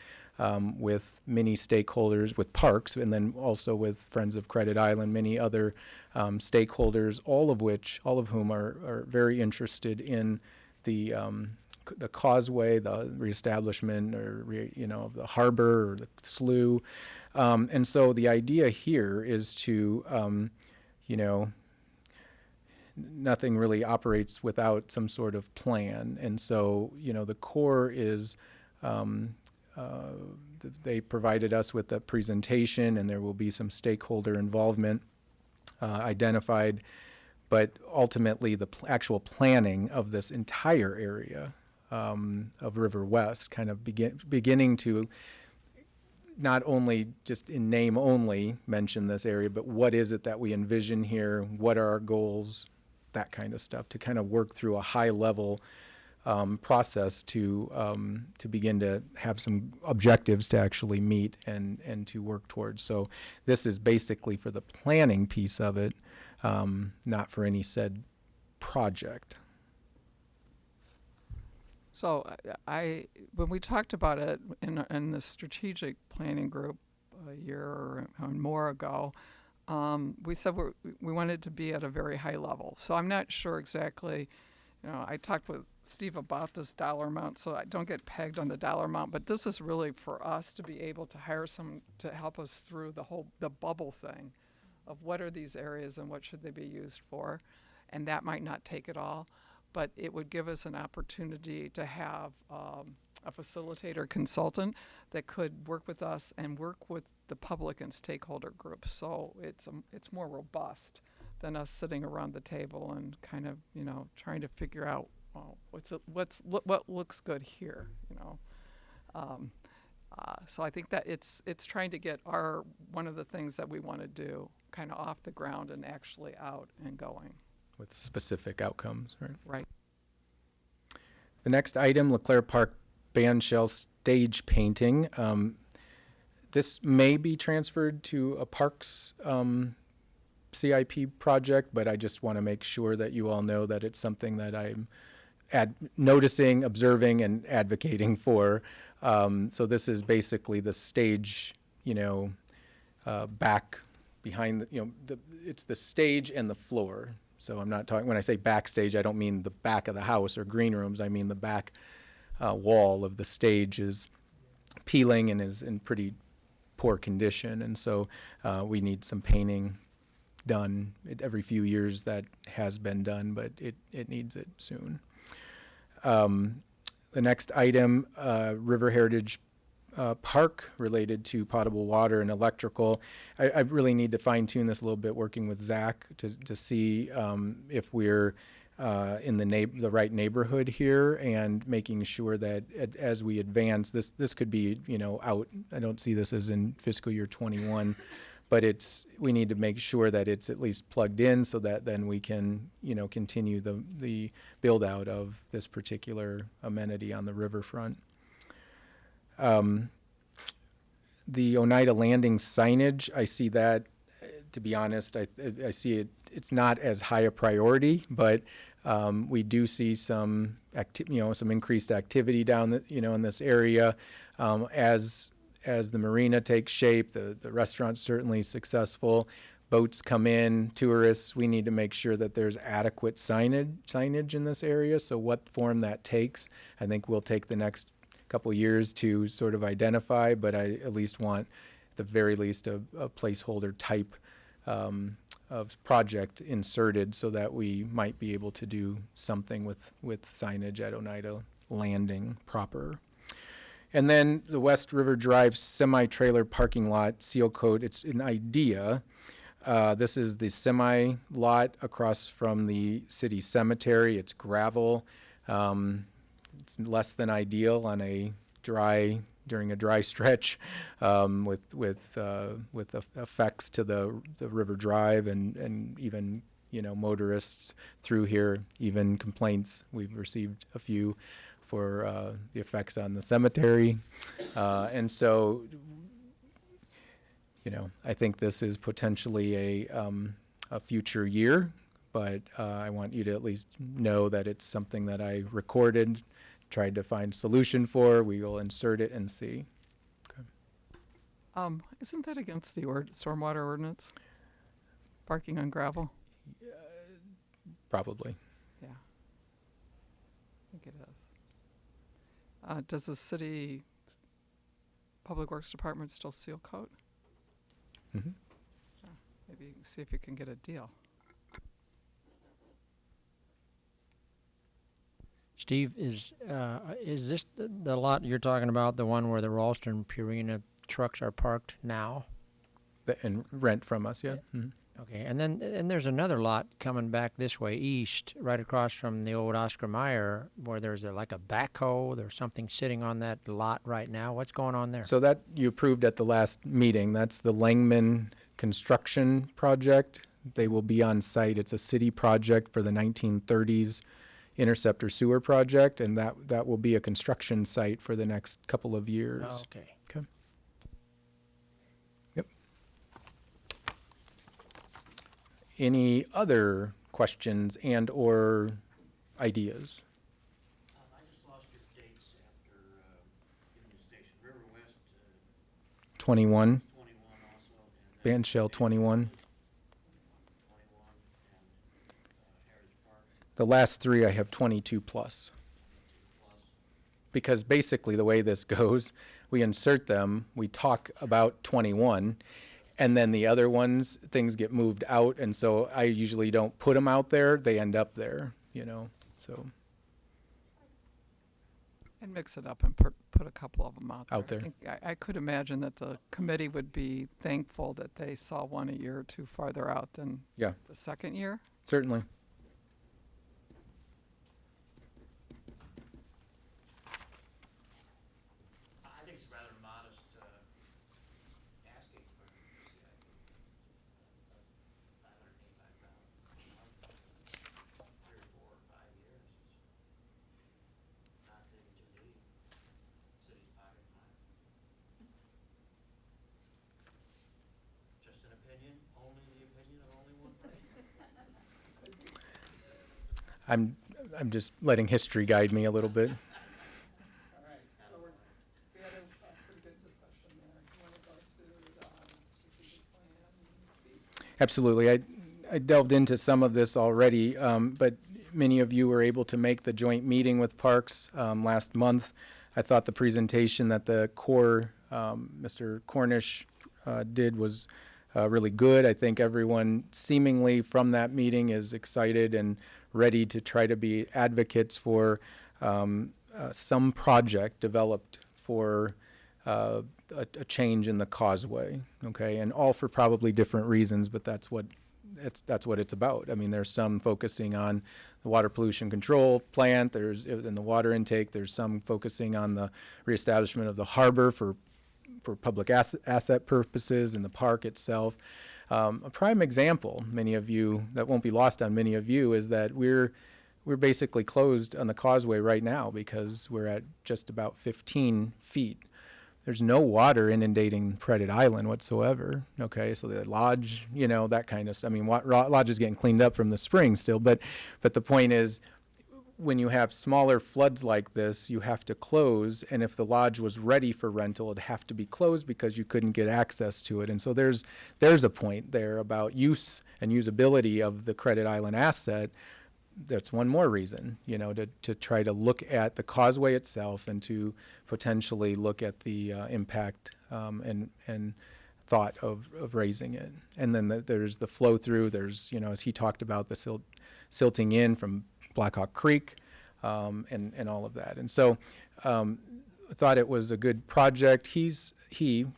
with many stakeholders, with parks, and then also with Friends of Credit Island, many other stakeholders, all of whom are very interested in the causeway, the reestablishment, of the harbor or the slough, and so the idea here is to, nothing really operates without some sort of plan, and so the Corps is. They provided us with a presentation, and there will be some stakeholder involvement identified, but ultimately the actual planning of this entire area of River West kind of beginning to not only just in name only mention this area, but what is it that we envision here, what are our goals, that kind of stuff, to kind of work through a high level process to begin to have some objectives to actually meet and to work towards. So this is basically for the planning piece of it, not for any said project. So when we talked about it in the strategic planning group a year or more ago, we said we wanted to be at a very high level. So I'm not sure exactly. I talked with Steve about this dollar amount, so I don't get pegged on the dollar amount, but this is really for us to be able to hire someone to help us through the bubble thing of what are these areas and what should they be used for. And that might not take it all, but it would give us an opportunity to have a facilitator consultant that could work with us and work with the public and stakeholder groups. So it's more robust than us sitting around the table and kind of, trying to figure out, well, what looks good here, So I think that it's trying to get one of the things that we want to do kind of off the ground and actually out and going. With specific outcomes, right? Right. The next item, LeClaire Park bandshell stage painting. This may be transferred to a parks CIP project, but I just want to make sure that you all know that it's something that I'm noticing, observing, and advocating for. So this is basically the stage, back behind, it's the stage and the floor. So I'm not talking, when I say backstage, I don't mean the back of the house or green rooms. I mean the back wall of the stage is peeling and is in pretty poor condition. And so we need some painting done. Every few years that has been done, but it needs it soon. The next item, River Heritage Park, related to potable water and electrical. I really need to fine tune this a little bit, working with Zach to see if we're in the right neighborhood here, and making sure that as we advance, this could be out. I don't see this as in fiscal year 21. But we need to make sure that it's at least plugged in, so that then we can, continue the build out of this particular amenity on the riverfront. the Oneida Landing signage, I see that, to be honest, I see it, it's not as high a priority, but we do see some some increased activity down in this area. As the marina takes shape, the restaurant's certainly successful. Boats come in, tourists, we need to make sure that there's adequate signage in this area. So what form that takes, I think we'll take the next couple years to sort of identify, but I at least want, at the very least, a placeholder type of project inserted so that we might be able to do something with signage at Oneida Landing proper. And then the West River Drive semi-trailer parking lot seal coat, it's an idea. This is the semi lot across from the city cemetery. It's gravel. It's less than ideal on during a dry stretch, with effects to the River Drive and even motorists through here. Even complaints, we've received a few for the effects on the cemetery, and so I think this is potentially a future year, but I want you to at least know that it's something that I recorded, tried to find a solution for. We will insert it and see. Okay. Isn't that against the stormwater ordinance? Parking on gravel? Probably. Yeah. I think it is. Does the city Public Works Department still seal coat? Mm-hmm. Maybe you can see if you can get a deal. Steve, is this the lot you're talking about, the one where the Ralston Purina trucks are parked now? And rent from us, yeah. Mm-hmm. Okay, and there's another lot coming back this way east, right across from the old Oscar Mayer, where there's like a backhoe. There's something sitting on that lot right now. What's going on there? So that you approved at the last meeting. That's the Langman construction project. They will be on site. It's a city project for the 1930s interceptor sewer project, and that will be a construction site for the next couple of years. Oh, okay. Okay. Yep. Any other questions and or ideas? I just lost your dates after Union Station. River West 21. 21 also. And then Band Shell 21. 21 and Heritage Park The last three I have 22 plus. plus. Because basically the way this goes, we insert them, we talk about 21, and then the other ones, things get moved out, and so I usually don't put them out there, they end up there, so. And mix it up and put a couple of them out there. Out there. I think I could imagine that the committee would be thankful that they saw one a year or two farther out than Yeah, the second year. certainly. I think it's rather modest asking for CIP. $585,000. 3 or 4 or 5 years is not taking too deep. City's pocket money. Just an opinion, only the opinion of only one person. I'm just letting history guide me a little bit. All right, so we had a pretty good discussion there. You want to go to strategic plan? Absolutely. I delved into some of this already, but many of you were able to make the joint meeting with Parks last month. I thought the presentation that the core, Mr. Cornish, did was really good. I think everyone seemingly from that meeting is excited and ready to try to be advocates for some project developed for a change in the causeway, okay? And all for probably different reasons, but that's what it's about. I mean, there's some focusing on the water pollution control plant, there's in the water intake, there's some focusing on the reestablishment of the harbor for public asset purposes in the park itself. A prime example, many of you, that won't be lost on many of you, is that we're basically closed on the causeway right now because we're at just about 15 feet. there's no water inundating Credit Island whatsoever. Okay, so the lodge, that kind of stuff. I mean, lodge is getting cleaned up from the spring still, but the point is, when you have smaller floods like this, you have to close, and if the lodge was ready for rental, it'd have to be closed because you couldn't get access to it. And so there's a point there about use and usability of the Credit Island asset. That's one more reason, to try to look at the causeway itself and to potentially look at the impact and thought of raising it. And then there's the flow through. There's, as he talked about, the silting in from Blackhawk Creek, and all of that. And so I thought it was a good project.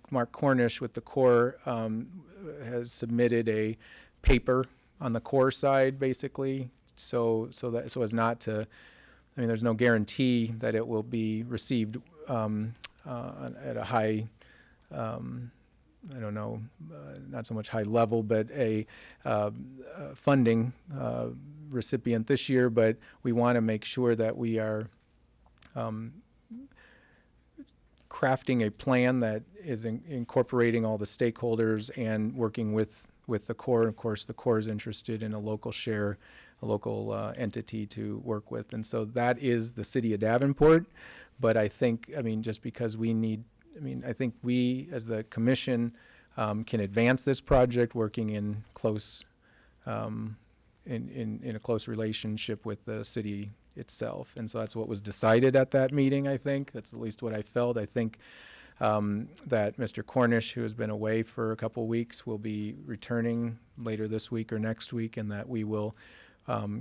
Mark Cornish with the Corps, has submitted a paper on the Corps side, basically, so as not to, I mean, there's no guarantee that it will be received at a high, I don't know, not so much high level, but a funding recipient this year. But we want to make sure that we are crafting a plan that is incorporating all the stakeholders and working with the Corps. Of course, the Corps is interested in a local share, a local entity to work with. And so that is the city of Davenport. But I think, just because I think we, as the commission, can advance this project working in close, in a close relationship with the city itself. And so that's what was decided at that meeting, I think. That's at least what I felt. I think that Mr. Cornish, who has been away for a couple weeks, will be returning later this week or next week, and that we will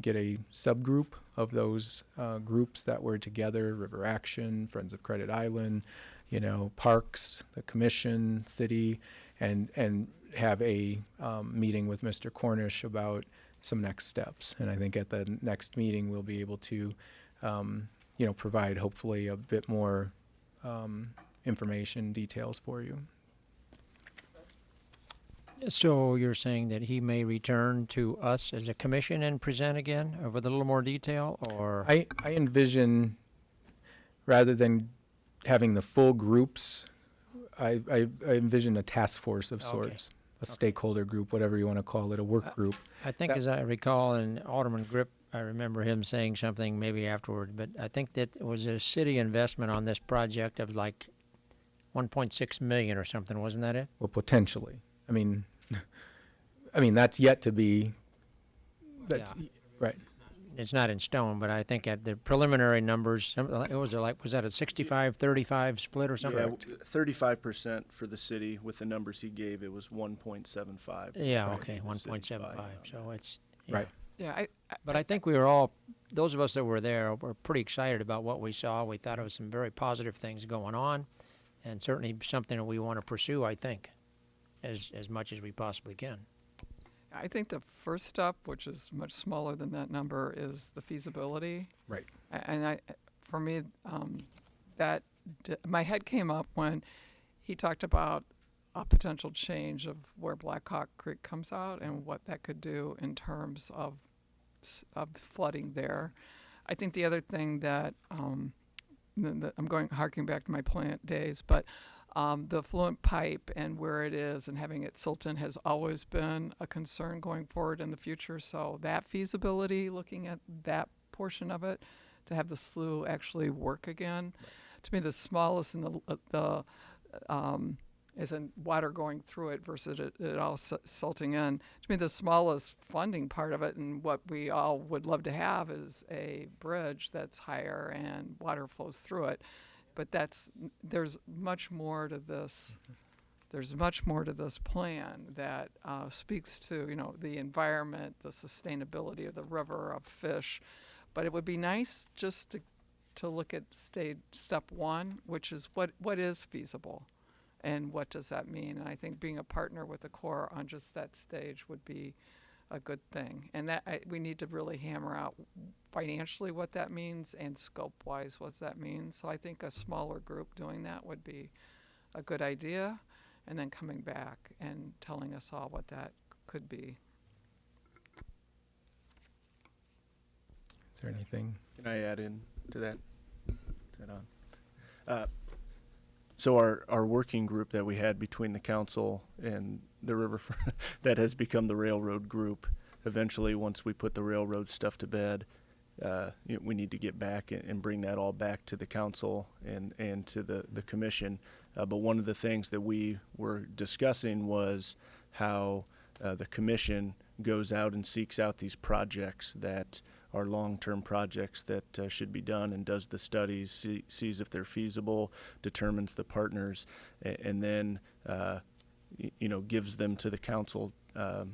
get a subgroup of those groups that were together: River Action, Friends of Credit Island, Parks, the Commission, City, and have a meeting with Mr. Cornish about some next steps. And I think at the next meeting we'll be able to, provide hopefully a bit more information, details for you. So you're saying that he may return to us as a commission and present again with a little more detail, or? I envision, rather than having the full groups, I envision a task force of sorts, a stakeholder group, whatever you want to call it, a work group. I think, as I recall, in Alderman Grip, I remember him saying something maybe afterward, but I think that it was a city investment on this project of like 1.6 million or something, wasn't that it? Well, potentially. I mean, that's yet to be. That's right. It's not in stone, but I think at the preliminary numbers, it was that a 65-35 split or something? Yeah, 35% for the city. With the numbers he gave, it was 1.75. Yeah, okay, 1.75. So it's right. Yeah, but I think we were all, those of us that were there, were pretty excited about what we saw. We thought it was some very positive things going on, and certainly something that we want to pursue, I think, as much as we possibly can. I think the first step, which is much smaller than that number, is the feasibility. Right. And for me, my head came up when he talked about a potential change of where Blackhawk Creek comes out and what that could do in terms of flooding there. I think the other thing that I'm harking back to my plant days, but the fluent pipe and where it is and having it silt in has always been a concern going forward in the future. So that feasibility, looking at that portion of it, to have the slough actually work again, to me the smallest in the is in water going through it versus it all silting in. To me, the smallest funding part of it, and what we all would love to have, is a bridge that's higher and water flows through it. But there's much more to this. There's much more to this plan that speaks to the environment, the sustainability of the river, of fish. But it would be nice just to look at step one, which is what is feasible, and what does that mean. And I think being a partner with the Corps on just that stage would be a good thing. And that we need to really hammer out financially what that means and scope-wise what that means. So I think a smaller group doing that would be a good idea, and then coming back and telling us all what that could be. Is there anything? Can I add in to that? So our working group that we had between the council and the Riverfront, that has become the railroad group. Eventually, once we put the railroad stuff to bed, we need to get back and bring that all back to the council and to the commission. But one of the things that we were discussing was how the commission goes out and seeks out these projects that are long-term projects that should be done, and does the studies, sees if they're feasible, determines the partners, and then gives them to the council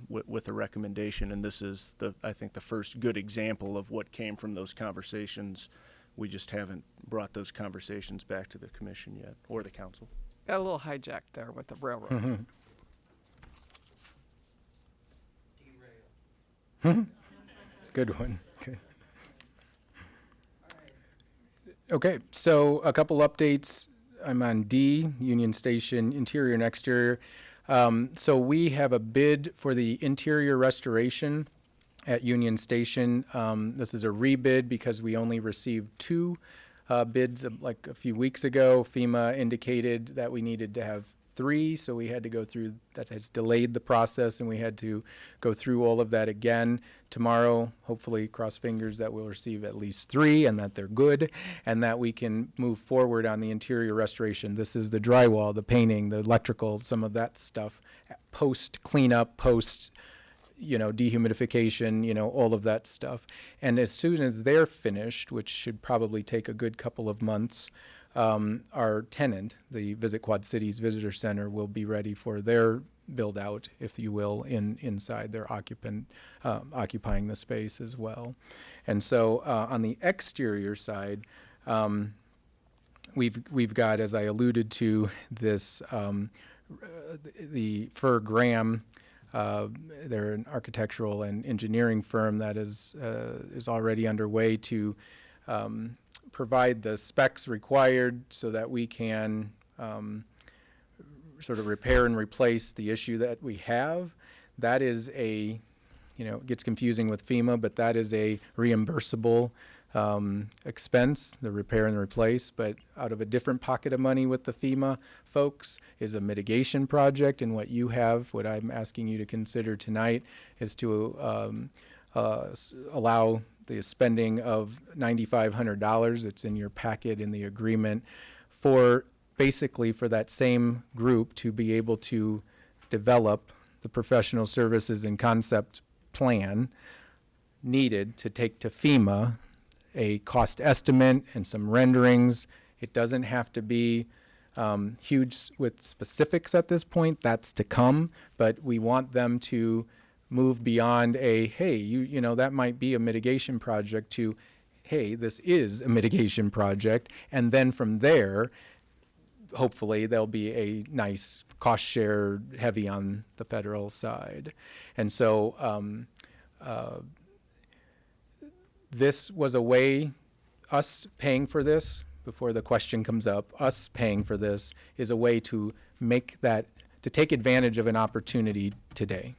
with a recommendation. And this is I think the first good example of what came from those conversations. We just haven't brought those conversations back to the commission yet, or the council. Got a little hijacked there with the railroad. Good one. Good. Okay, so a couple updates. I'm on D, Union Station, interior and exterior. So we have a bid for the interior restoration at Union Station. This is a rebid because we only received two bids like a few weeks ago. FEMA indicated that we needed to have three, so we had to go through, that has delayed the process, and we had to go through all of that again. Tomorrow, hopefully, cross fingers that we'll receive at least three and that they're good, and that we can move forward on the interior restoration. This is the drywall, the painting, the electrical, some of that stuff, post cleanup, post dehumidification, all of that stuff. And as soon as they're finished, which should probably take a good couple of months, our tenant, the Visit Quad Cities Visitor Center, will be ready for their build out, if you will, inside their occupying the space as well. And so on the exterior side, we've got, as I alluded to, this the Fur Graham. They're an architectural and engineering firm that is already underway to provide the specs required so that we can sort of repair and replace the issue that we have. That is it gets confusing with FEMA, but that is a reimbursable expense, the repair and replace, but out of a different pocket of money with the FEMA folks is a mitigation project. And what I'm asking you to consider tonight is to allow the spending of $9,500. It's in your packet in the agreement for that same group to be able to develop the professional services and concept plan needed to take to FEMA a cost estimate and some renderings. It doesn't have to be huge with specifics at this point. That's to come, but we want them to move beyond that might be a mitigation project to, hey, this is a mitigation project. And then from there, hopefully there'll be a nice cost share heavy on the federal side. And so this was a way, us paying for this, before the question comes up, us paying for this is a way to to take advantage of an opportunity today.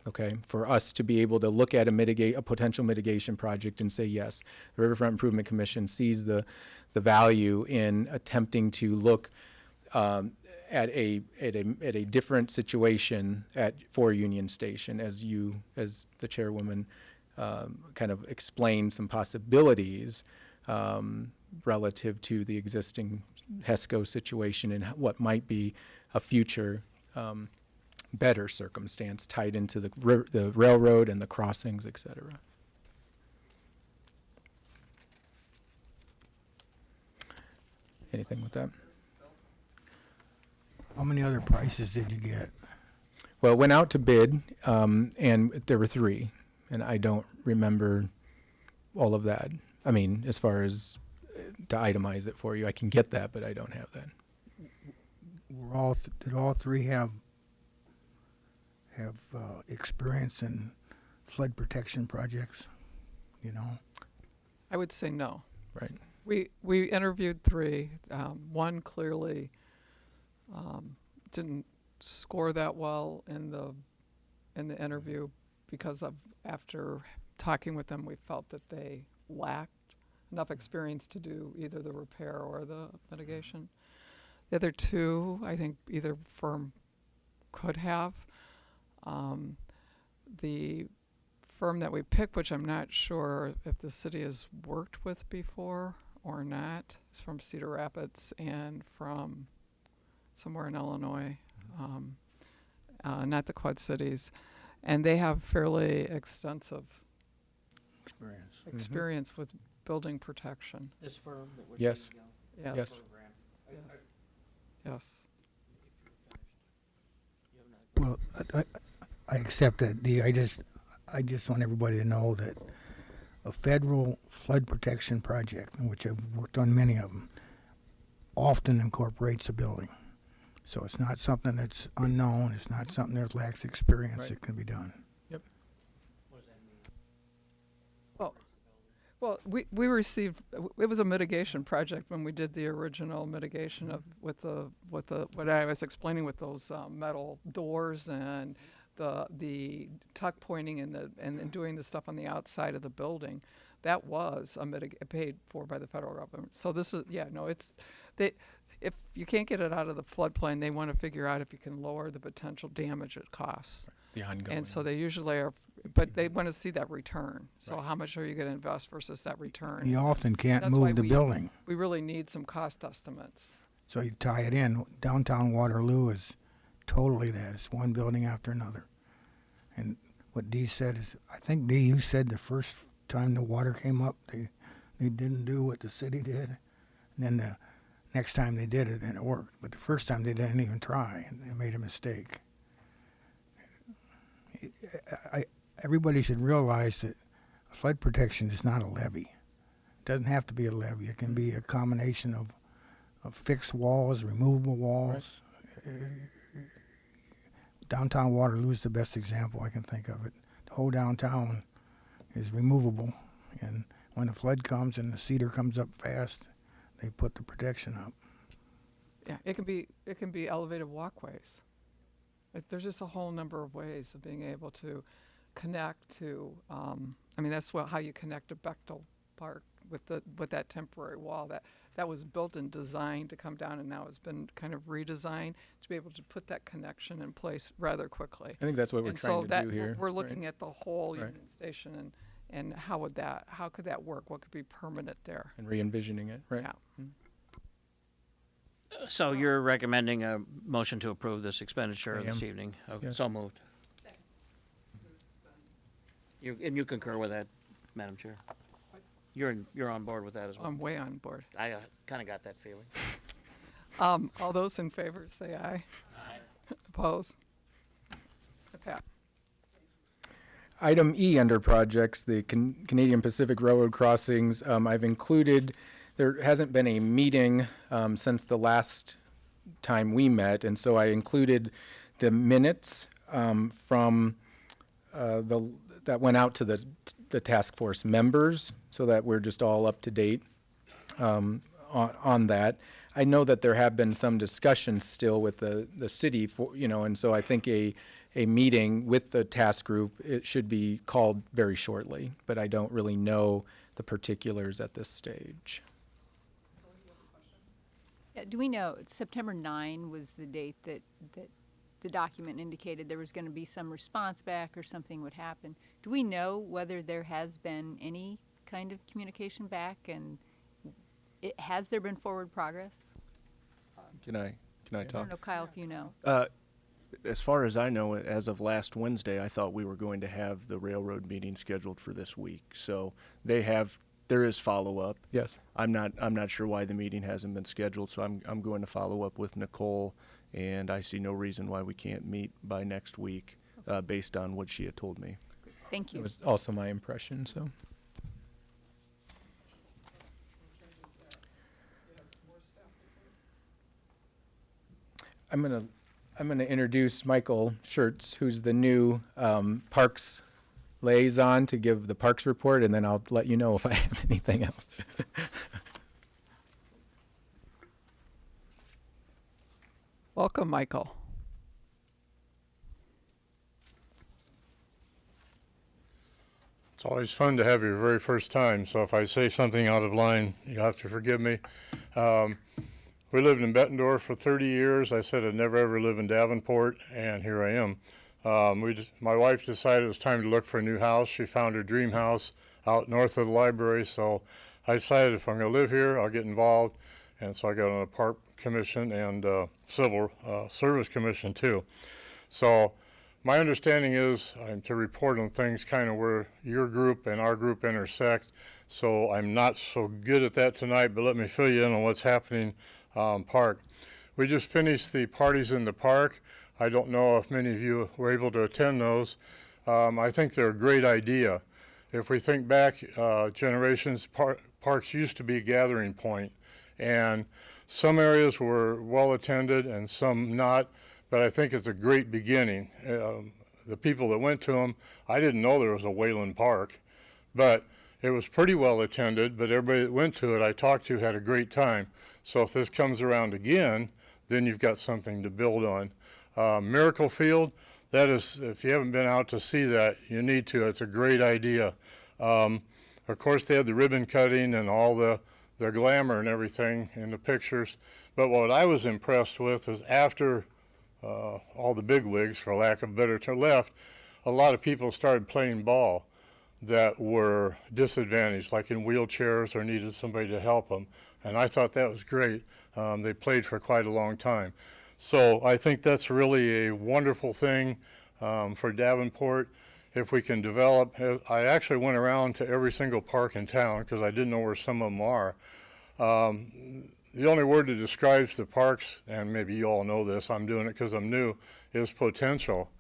Okay, for us to be able to look at a potential mitigation project and say, yes, the Riverfront Improvement Commission sees the value in attempting to look at a different situation for Union Station, as the chairwoman kind of explained some possibilities relative to the existing HESCO situation and what might be a future better circumstance tied into the railroad and the crossings, et cetera. Anything with that? How many other prices did you get? Well, it went out to bid, and there were three, and I don't remember all of that. I mean, as far as to itemize it for you, I can get that, but I don't have that. Did all three have experience in flood protection projects? I would say no. Right. We interviewed three. One clearly didn't score that well in the interview because after talking with them, we felt that they lacked enough experience to do either the repair or the mitigation. The other two, I think either firm could have. The firm that we picked, which I'm not sure if the city has worked with before or not, is from Cedar Rapids and from somewhere in Illinois, not the Quad Cities. And they have fairly extensive experience with building protection. This firm that we're Yes. Yes. Yes. Yes. Well, I accept that, Dee. I just want everybody to know that a federal flood protection project, in which I've worked on many of them, often incorporates a building. So it's not something that's unknown. It's not something that lacks experience. Right. It can be done. Well, we received, it was a mitigation project when we did the original mitigation of, with the, what I was explaining with those metal doors and the tuck pointing and doing the stuff on the outside of the building. That was paid for by the federal government. So this is, if you can't get it out of the floodplain, they want to figure out if you can lower the potential damage it costs. The ongoing. And so they usually are, but they want to see that return. So how much are you going to invest versus that return? You often can't That's why move the building. We really need some cost estimates. So you tie it in. Downtown Waterloo is totally that. It's one building after another. And what Dee said is, I think, Dee, you said the first time the water came up, they didn't do what the city did. And then the next time they did it, and it worked. But the first time they didn't even try, and they made a mistake. Everybody should realize that flood protection is not a levee. It doesn't have to be a levee. It can be a combination of fixed walls, removable walls. Downtown Waterloo is the best example I can think of it. The whole downtown is removable, and when a flood comes and the cedar comes up fast, they put the protection up. Yeah, it can be elevated walkways. There's just a whole number of ways of being able to connect to. That's how you connect to Bechtel Park with that temporary wall that was built and designed to come down, and now has been kind of redesigned to be able to put that connection in place rather quickly. I think that's what we're And trying so to do here. we're looking at the whole Right. Union Station and how could that work? What could be permanent there? And re-envisioning it, right? Yeah. So you're recommending a motion to approve this expenditure I this am. evening? Okay, Yes. so moved. You concur with that, Madam Chair? You're on board with that as well? I'm way on board. I kind of got that feeling. All those in favor, say aye. Aye. Oppose? Pat. Item E under projects, the Canadian Pacific Railroad crossings. I've included, there hasn't been a meeting since the last time we met, and so I included the minutes from that went out to the task force members, so that we're just all up to date on that. I know that there have been some discussions still with the city and so I think a meeting with the task group, it should be called very shortly, but I don't really know the particulars at this stage. Yeah, do we know, September 9 was the date that the document indicated there was going to be some response back or something would happen. Do we know whether there has been any kind of communication back, and has there been forward progress? Can I I talk? don't know, Kyle, if you know. As far as I know, as of last Wednesday, I thought we were going to have the railroad meeting scheduled for this week. So there is follow-up. Yes. I'm not sure why the meeting hasn't been scheduled, so I'm going to follow up with Nicole, and I see no reason why we can't meet by next week, based on what she had told me. Thank That you. was also my impression, so. I'm gonna introduce Michael Schertz, who's the new Parks liaison, to give the Parks report, and then I'll let you know if I have anything else. Welcome, Michael. It's always fun to have your very first time, so if I say something out of line, you'll have to forgive me. we lived in Bettendorf for 30 years. I said I'd never ever live in Davenport, and here I am. My wife decided it was time to look for a new house. She found her dream house out north of the library, so I decided if I'm going to live here, I'll get involved. And so I got on a park commission and civil service commission too. So my understanding is to report on things kind of where your group and our group intersect. So I'm not so good at that tonight, but let me fill you in on what's happening park. We just finished the parties in the park. I don't know if many of you were able to attend those. I think they're a great idea. If we think back generations, parks used to be a gathering point, and some areas were well attended and some not, but I think it's a great beginning. The people that went to them, I didn't know there was a Wayland Park, but it was pretty well attended, but everybody that went to it I talked to had a great time. So if this comes around again, then you've got something to build on. Miracle Field, that is, if you haven't been out to see that, you need to. It's a great idea. Of course, they had the ribbon cutting and all the glamour and everything in the pictures. But what I was impressed with is after all the bigwigs, for lack of a better term, left, a lot of people started playing ball that were disadvantaged, like in wheelchairs or needed somebody to help them. And I thought that was great. They played for quite a long time. So I think that's really a wonderful thing for Davenport. If we can develop, I actually went around to every single park in town because I didn't know where some of them are. The only word that describes the parks, and maybe you all know this, I'm doing it because I'm new, is potential.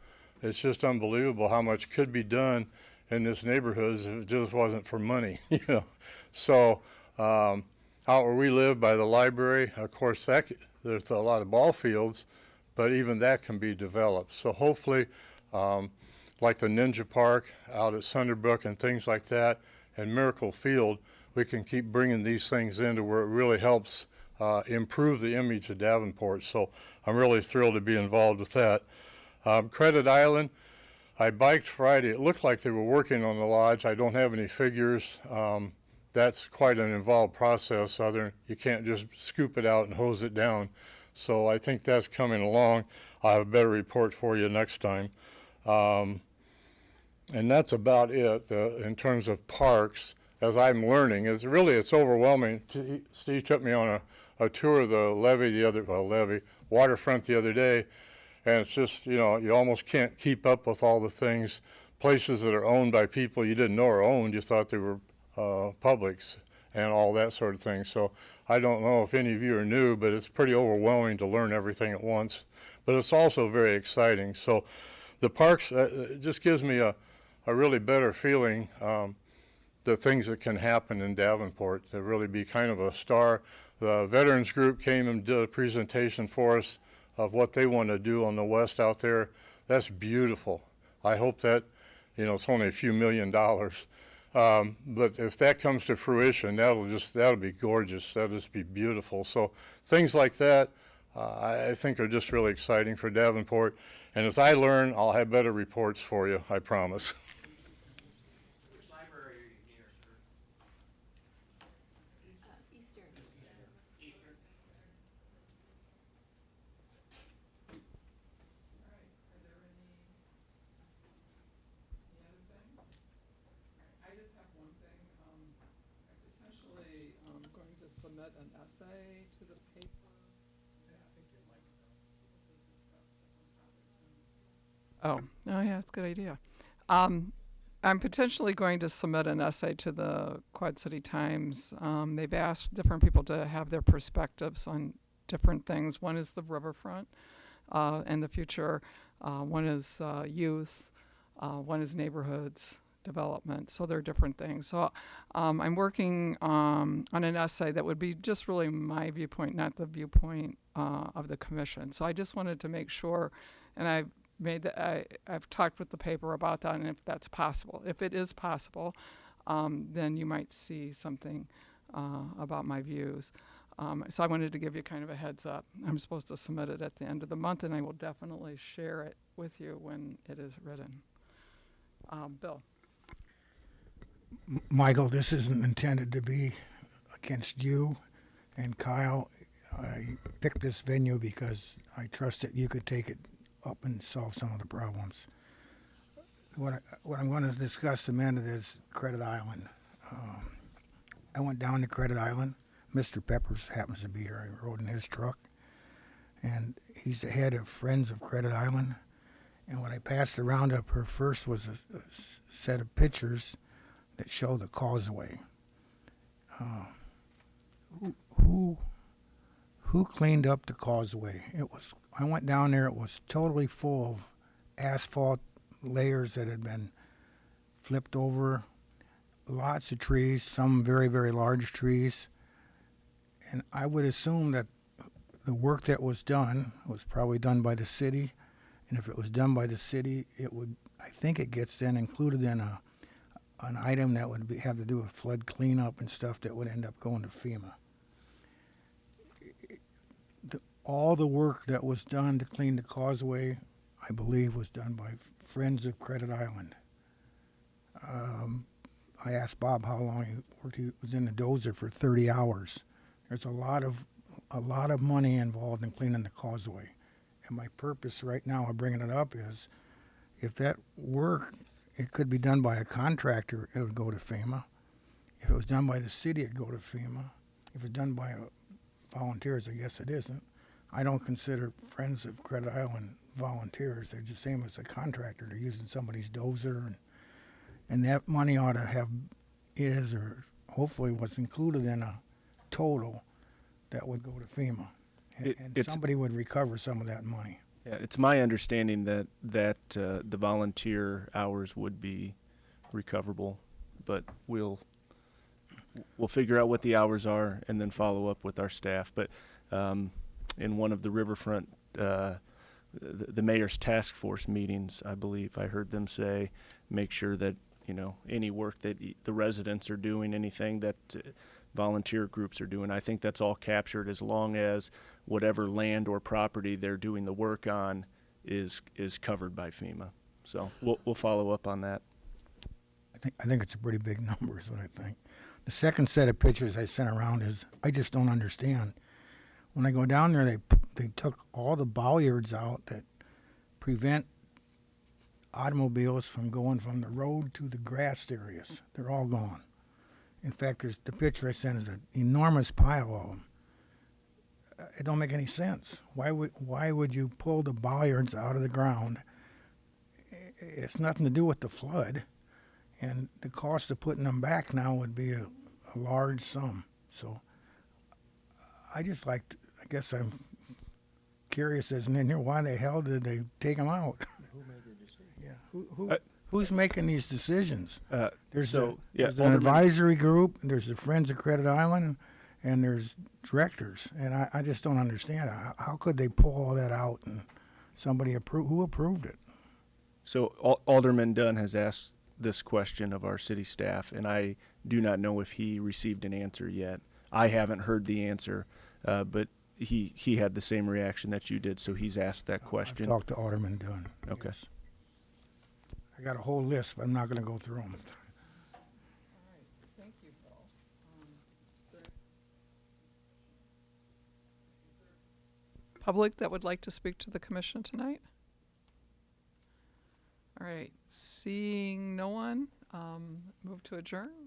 It's just unbelievable how much could be done in this neighborhood if it just wasn't for money. You know, so out where we live by the library, of course, there's a lot of ball fields, but even that can be developed. So hopefully, like the Ninja Park out at Sunderbrook and things like that, and Miracle Field, we can keep bringing these things into where it really helps improve the image of Davenport. So I'm really thrilled to be involved with that. Credit Island, I biked Friday. It looked like they were working on the lodge. I don't have any figures. That's quite an involved process. You can't just scoop it out and hose it down. So I think that's coming along. I'll have a better report for you next time. And that's about it in terms of parks. As I'm learning, it's overwhelming. Steve took me on a tour of the waterfront the other day, and it's just, you almost can't keep up with all the things, places that are owned by people you didn't know are owned. You thought they were publics and all that sort of thing. So I don't know if any of you are new, but it's pretty overwhelming to learn everything at once. But it's also very exciting. So the parks, it just gives me a really better feeling, the things that can happen in Davenport, to really be kind of a star. The veterans group came and did a presentation for us of what they want to do on the west out there. That's beautiful. I hope that, it's only a few $1 million. But if that comes to fruition, that'll be gorgeous. That'll just be beautiful. So things like that, I think are just really exciting for Davenport. And as I learn, I'll have better reports for you, I promise. Which library are you near, sir? Eastern. Eastern. Are there any other things? I just have one thing. I'm potentially going to submit an essay to the paper. Oh, yeah, that's a good idea. I'm potentially going to submit an essay to the Quad City Times. They've asked different people to have their perspectives on different things. One is the riverfront and the future. One is youth. One is neighborhoods development. So they're different things. So I'm working on an essay that would be just really my viewpoint, not the viewpoint of the commission. So I just wanted to make sure, and I've talked with the paper about that, and if that's possible. If it is possible, then you might see something about my views. So I wanted to give you kind of a heads up. I'm supposed to submit it at the end of the month, and I will definitely share it with you when it is written. Bill. Michael, this isn't intended to be against you and Kyle. picked this venue because I trust that you could take it up and solve some of the problems. What I'm going to discuss a minute is Credit Island. I went down to Credit Island. Mr. Peppers happens to be here. I rode in his truck. And he's the head of Friends of Credit Island. And when I passed the roundup, her first was a set of pictures that show the causeway. Who cleaned up the causeway? I went down there, it was totally full of asphalt layers that had been flipped over, lots of trees, some very, very large trees. And I would assume that the work that was done was probably done by the city. And if it was done by the city, I think it gets then included in an item that would have to do with flood cleanup and stuff that would end up going to FEMA. All the work that was done to clean the causeway, I believe, was done by Friends of Credit Island. I asked Bob how long he worked. He was in the dozer for 30 hours. There's a lot of money involved in cleaning the causeway. And my purpose right now of bringing it up is if that work, it could be done by a contractor, it would go to FEMA. If it was done by the city, it'd go to FEMA. If it's done by volunteers, I guess it isn't. I don't consider Friends of Credit Island volunteers. They're just the same as a contractor. They're using somebody's dozer. And that money ought to or hopefully was included in a total that would go to FEMA. And somebody would recover some of that money. Yeah, it's my understanding that the volunteer hours would be recoverable, but we'll figure out what the hours are and then follow up with our staff. But in one of the Riverfront, the mayor's task force meetings, I believe I heard them say, make sure that any work that the residents are doing, anything that volunteer groups are doing, I think that's all captured as long as whatever land or property they're doing the work on is covered by FEMA. So we'll follow up on that. I think it's a pretty big number is what I think. The second set of pictures I sent around is I just don't understand. When I go down there, they took all the bollards out that prevent automobiles from going from the road to the grassed areas. They're all gone. In fact, the picture I sent is an enormous pile of them. It don't make any sense. Why would you pull the bollards out of the ground? It's nothing to do with the flood, and the cost of putting them back now would be a large sum. So I guess I'm curious as an engineer, why the hell did they take them out? Who made the decision? Yeah, who's making these decisions? There's an Alderman- advisory group, there's the Friends of Credit Island, and there's directors. And I just don't understand. How could they pull all that out and who approved it? So Alderman Dunn has asked this question of our city staff, and I do not know if he received an answer yet. I haven't heard the answer, but he had the same reaction that you did, so he's asked that question. I talked to Alderman Dunn. Okay. Yes. I got a whole list, but I'm not going to go through them. Thank you, Paul. Public that would like to speak to the commission tonight? All right, seeing no one, move to adjourn.